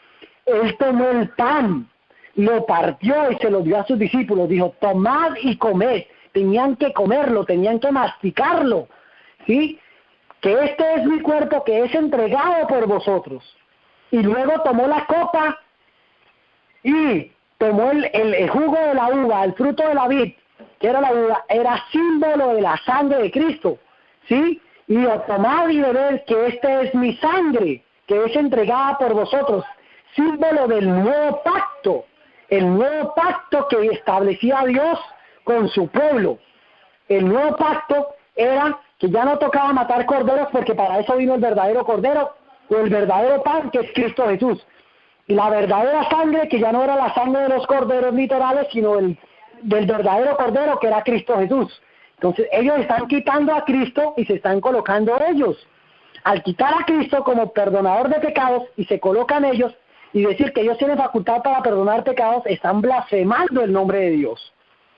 él tomó el pan, lo partió y se lo dio a sus discípulos. Dijo, tomad y comed. Tenían que comerlo, tenían que masticarlo. ¿Sí? Que este es mi cuerpo que es entregado por vosotros. Y luego tomó la copa y tomó el jugo de la uva, el fruto de la vid, que era la uva, era símbolo de la sangre de Cristo, ¿sí? Y dijo, tomad y bebed, que esta es mi sangre, que es entregada por vosotros, símbolo del nuevo pacto, el nuevo pacto que establecía Dios con su pueblo. El nuevo pacto era que ya no tocaba matar corderos, porque para eso vino el verdadero cordero, o el verdadero pan, que es Cristo Jesús. Y la verdadera sangre, que ya no era la sangre de los corderos literales, sino del verdadero cordero, que era Cristo Jesús. Entonces ellos están quitando a Cristo y se están colocando ellos. Al quitar a Cristo como perdonador de pecados y se colocan ellos y decir que ellos tienen facultad para perdonar pecados, están blasfemando el nombre de Dios,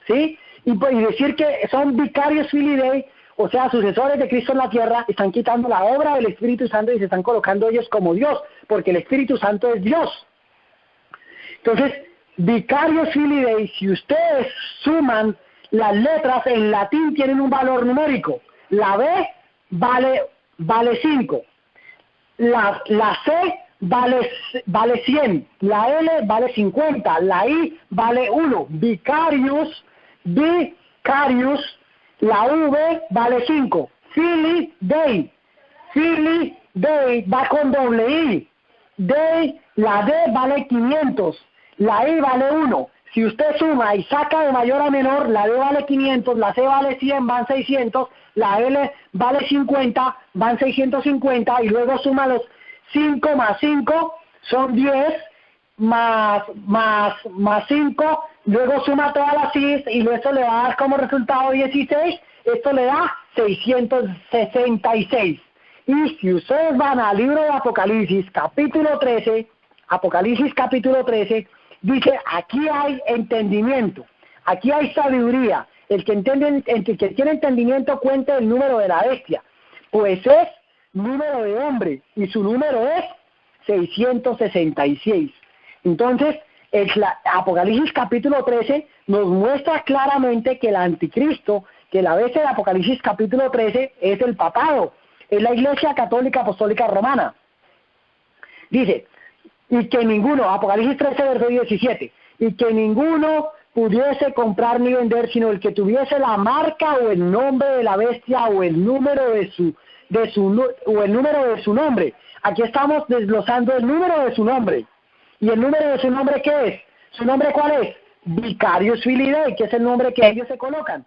¿sí? Y decir que son vicarios filii Dei, o sea, sucesores de Cristo en la tierra, están quitando la obra del Espíritu Santo y se están colocando ellos como Dios, porque el Espíritu Santo es Dios. Entonces, vicarios filii Dei, si ustedes suman las letras en latín, tienen un valor numérico. La B vale 5, la C vale 100, la L vale 50, la I vale 1, vicarius, la V vale 5, filii Dei va con doble I, la D vale 500, la I vale 1. Si usted suma y saca de mayor a menor, la D vale 500, la C vale 100, van 600, la L vale 50, van 650, y luego suma los 5 más 5, son 10, más 5, luego suma todas las I's, y esto le va a dar como resultado 16, esto le da 666. Y si ustedes van al libro de Apocalipsis, capítulo 13, dice, aquí hay entendimiento, aquí hay sabiduría. El que tiene entendimiento cuenta el número de la bestia, pues es número de hombre, y su número es 666. Entonces, Apocalipsis capítulo 13 nos muestra claramente que el anticristo, que la bestia de Apocalipsis capítulo 13 es el papado, es la Iglesia Católica Apostólica Romana. Dice, y que ninguno, Apocalipsis 13, verso 17, y que ninguno pudiese comprar ni vender, sino el que tuviese la marca o el nombre de la bestia o el número de su nombre. Aquí estamos desglosando el número de su nombre. ¿Y el número de su nombre qué es? ¿Su nombre cuál es? Vicarius filii Dei, que es el nombre que ellos se colocan.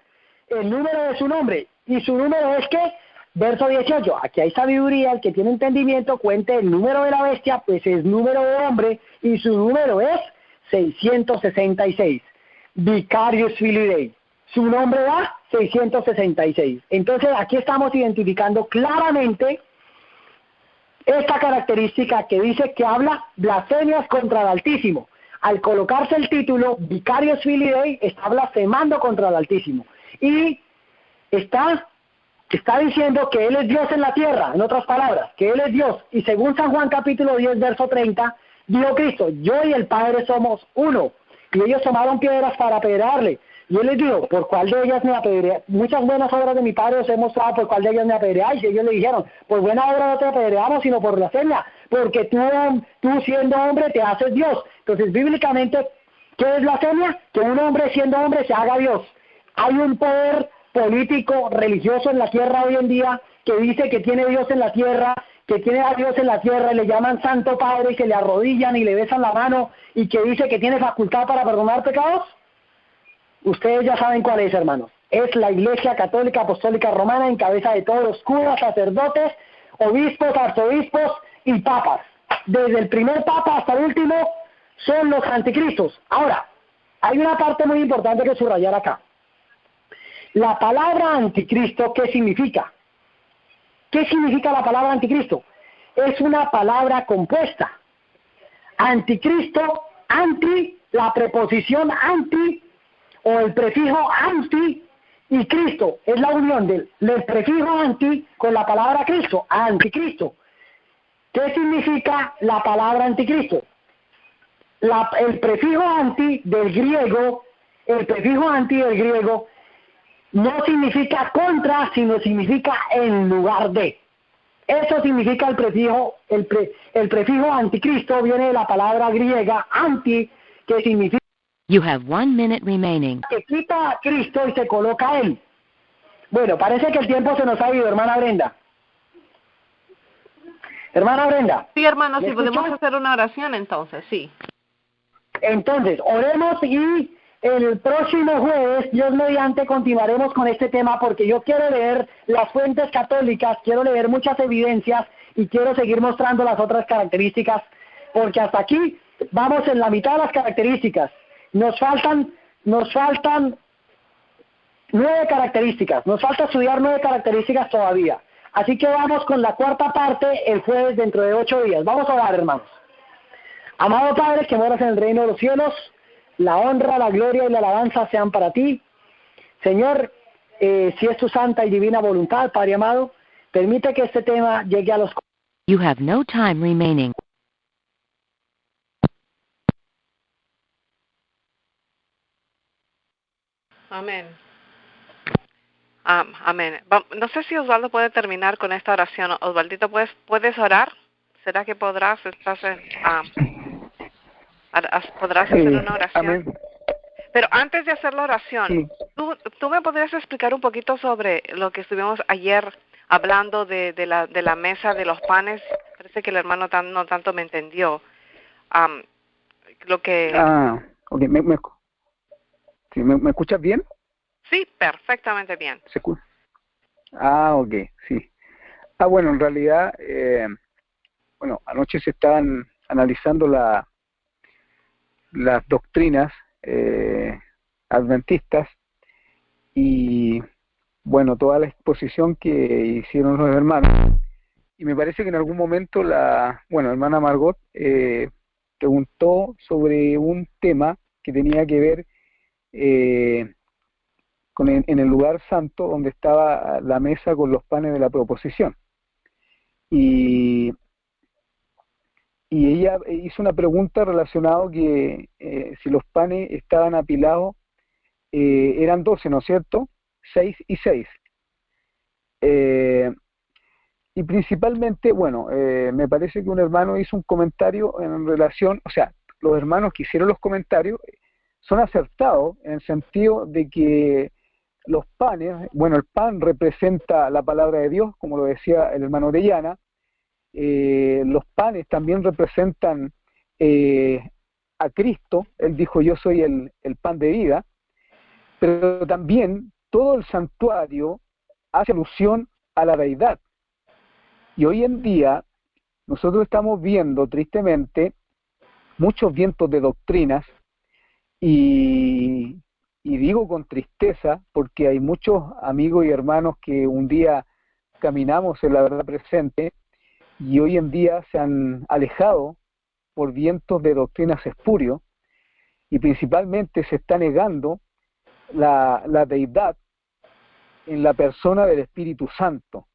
El número de su nombre. ¿Y su número es qué? Verso 18, aquí hay sabiduría, el que tiene entendimiento cuente el número de la bestia, pues es número de hombre, y su número es 666. Vicarius filii Dei. Su nombre da 666. Entonces aquí estamos identificando claramente esta característica que dice que habla blasfemias contra el Altísimo. Al colocarse el título Vicarius filii Dei, está blasfemando contra el Altísimo. Y está diciendo que Él es Dios en la tierra, en otras palabras, que Él es Dios. Y según San Juan capítulo 10, verso 30, dijo Cristo, yo y el Padre somos uno. y ellos tomaron piedras para apedrearle. Y él les dijo, ¿por cuál de ellas me apedreáis? Muchas buenas obras de mi Padre os he mostrado, ¿por cuál de ellas me apedreáis? Y ellos le dijeron, por buena obra no te apedreamos, sino por blasfemia, porque tú siendo hombre te haces Dios. Entonces, bíblicamente, ¿qué es blasfemia? Que un hombre siendo hombre se haga Dios. Hay un poder político, religioso en la tierra hoy en día que dice que tiene Dios en la tierra, que tiene a Dios en la tierra y le llaman Santo Padre y que le arrodillan y le besan la mano y que dice que tiene facultad para perdonar pecados. Ustedes ya saben cuál es, hermanos. Es la Iglesia Católica Apostólica Romana en cabeza de todos los curas, sacerdotes, obispos, arzobispos y papas. Desde el primer papa hasta el último son los anticristos. Ahora, hay una parte muy importante que subrayar acá. La palabra anticristo, ¿qué significa? ¿Qué significa la palabra anticristo? Es una palabra compuesta. Anticristo, anti, la preposición anti, o el prefijo anti y Cristo, es la unión del prefijo anti con la palabra Cristo, anticristo. ¿Qué significa la palabra anticristo? El prefijo anti del griego, no significa contra, sino significa en lugar de. Eso significa el prefijo, el prefijo anticristo viene de la palabra griega anti, que significa You have 1 minute remaining. que quita a Cristo y se coloca a él. Bueno, parece que el tiempo se nos ha ido, hermana Brenda. Hermana Brenda. Sí, hermano, ¿me si podemos escuchas? hacer una oración entonces, sí. Entonces, oremos y el próximo jueves, Dios mediante, continuaremos con este tema porque yo quiero leer las fuentes católicas, quiero leer muchas evidencias y quiero seguir mostrando las otras características, porque hasta aquí vamos en la mitad de las características. Nos faltan 9 características, nos falta estudiar 9 características todavía. Así que vamos con la cuarta parte el jueves dentro de 8 días. Vamos a orar, hermanos. Amado Padre, que moras en el reino de los cielos, la honra, la gloria y la alabanza sean para ti. Señor, si es tu santa y divina voluntad, Padre amado, permite que este tema llegue a los... You have no time remaining. Amén. Amén. No sé si Osvaldo puede terminar con esta oración. Osvaldito, ¿puedes orar? ¿Será que podrás hacer una oración? Amén. Pero antes de hacer la oración, Sí. ¿tú me podrías explicar un poquito sobre lo que estuvimos ayer hablando de la mesa de los panes? Parece que el hermano no tanto me entendió. Lo que... Ok, ¿me escuchas bien? Sí, perfectamente bien. ¿Se escucha? Ok, sí. Bueno, en realidad, anoche se estaban analizando las doctrinas adventistas y, bueno, toda la exposición que hicieron los hermanos. Y me parece que en algún momento la hermana Margot preguntó sobre un tema que tenía que ver en el lugar santo donde estaba la mesa con los panes de la proposición. Y ella hizo una pregunta relacionada que si los panes estaban apilados, eran 12, ¿no es cierto? 6 y 6. Y principalmente, me parece que un hermano hizo un comentario en relación, o sea, los hermanos que hicieron los comentarios son acertados en el sentido de que los panes, el pan representa la palabra de Dios, como lo decía el hermano Orellana. Los panes también representan a Cristo. Él dijo, yo soy el pan de vida. Pero también todo el santuario hace alusión a la deidad. Y hoy en día nosotros estamos viendo tristemente muchos vientos de doctrinas y digo con tristeza porque hay muchos amigos y hermanos que un día caminamos en la verdad presente y hoy en día se han alejado por vientos de doctrinas espurios y principalmente se está negando la deidad en la persona del Espíritu Santo.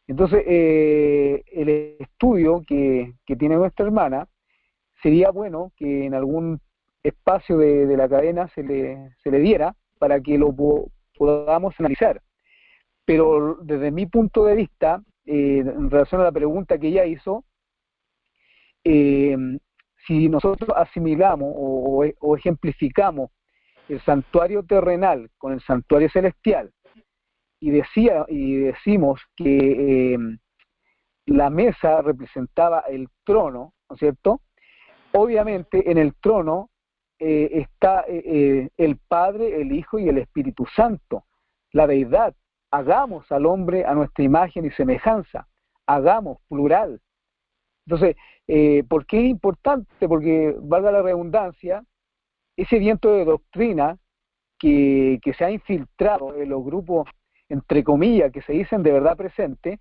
Entonces, el estudio que tiene nuestra hermana sería bueno que en algún espacio de la cadena se le diera para que lo podamos analizar. Pero desde mi punto de vista, en relación a la pregunta que ella hizo, si nosotros asimilamos o ejemplificamos el santuario terrenal con el santuario celestial, y decimos que la mesa representaba el trono, ¿no es cierto? Obviamente en el trono está el Padre, el Hijo y el Espíritu Santo, la deidad. Hagamos al hombre a nuestra imagen y semejanza, hagamos, plural. Entonces, ¿por qué es importante? Porque, valga la redundancia, ese viento de doctrina que se ha infiltrado en los grupos, entre comillas, que se dicen de verdad presente,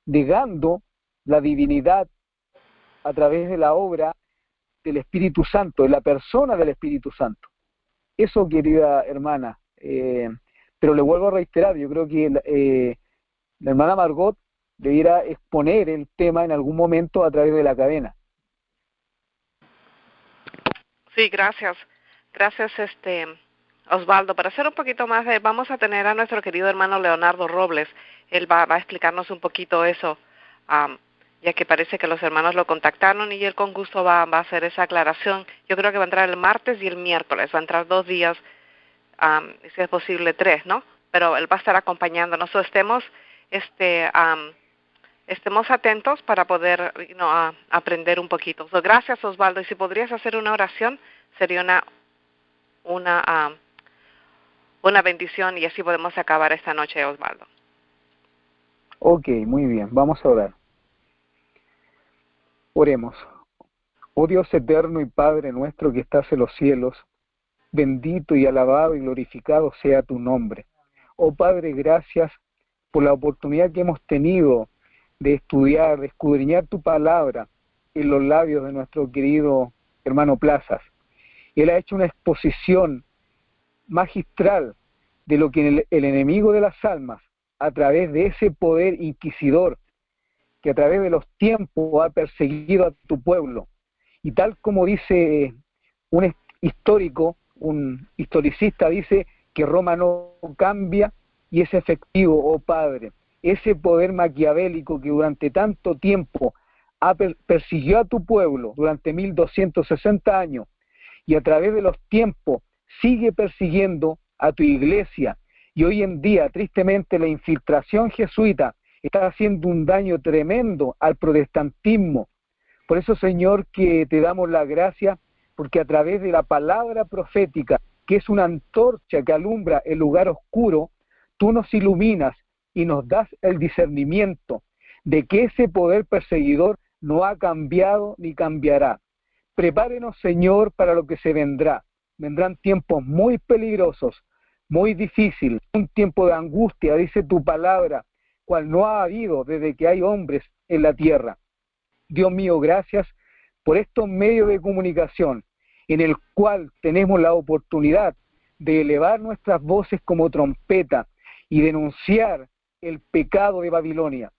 negando la divinidad a través de la obra del Espíritu Santo, de la persona del Espíritu Santo. Eso, querida hermana, pero le vuelvo a reiterar, yo creo que la hermana Margot debiera exponer el tema en algún momento a través de la cadena. Sí, gracias. Gracias, Osvaldo. Para hacer un poquito más, vamos a tener a nuestro querido hermano Leonardo Robles. Él va a explicarnos un poquito eso, ya que parece que los hermanos lo contactaron y él con gusto va a hacer esa aclaración. Yo creo que va a entrar el martes y el miércoles, va a entrar 2 días, si es posible 3, ¿no? Pero él va a estar acompañándonos. Estemos atentos para poder aprender un poquito. Gracias, Osvaldo. Y si podrías hacer una oración, sería una bendición y así podemos acabar esta noche, Osvaldo. Ok, muy bien. Vamos a orar. Oremos. Oh Dios eterno y Padre nuestro que estás en los cielos, bendito y alabado y glorificado sea tu nombre. Oh Padre, gracias por la oportunidad que hemos tenido de estudiar, de escudriñar tu palabra en los labios de nuestro querido hermano Plazas. Él ha hecho una exposición magistral de lo que el enemigo de las almas, a través de ese poder inquisidor, que a través de los tiempos ha perseguido a tu pueblo. Y tal como dice un historicista dice que Roma no cambia y es efectivo, oh Padre. Ese poder maquiavélico que durante tanto tiempo persiguió a tu pueblo durante 1260 años y a través de los tiempos sigue persiguiendo a tu iglesia, y hoy en día tristemente la infiltración jesuita está haciendo un daño tremendo al protestantismo. Por eso, Señor, que te damos la gracia, porque a través de la palabra profética, que es una antorcha que alumbra el lugar oscuro, tú nos iluminas y nos das el discernimiento de que ese poder perseguidor no ha cambiado ni cambiará. Prepárenos, Señor, para lo que se vendrá. Vendrán tiempos muy peligrosos, muy difíciles, un tiempo de angustia, dice tu palabra, cual no ha habido desde que hay hombres en la tierra. Dios mío, gracias por estos medios de comunicación, en el cual tenemos la oportunidad de elevar nuestras voces como trompeta y denunciar el pecado de Babilonia.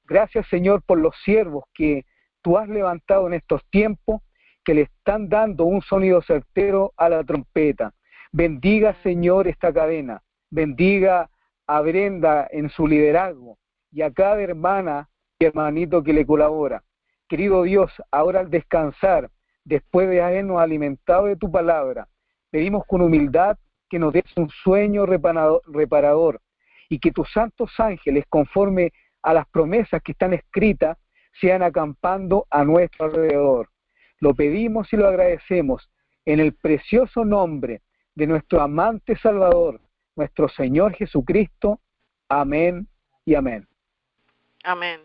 Gracias, Señor, por los siervos que tú has levantado en estos tiempos, que le están dando un sonido certero a la trompeta. Bendiga, Señor, esta cadena. Bendiga a Brenda en su liderazgo y a cada hermana y hermanito que le colabora. Querido Dios, ahora al descansar, después de habernos alimentado de tu palabra, pedimos con humildad que nos des un sueño reparador y que tus santos ángeles, conforme a las promesas que están escritas, sean acampando a nuestro alrededor. Lo pedimos y lo agradecemos en el precioso nombre de nuestro amante Salvador, nuestro Señor Jesucristo. Amén y amén. Amén.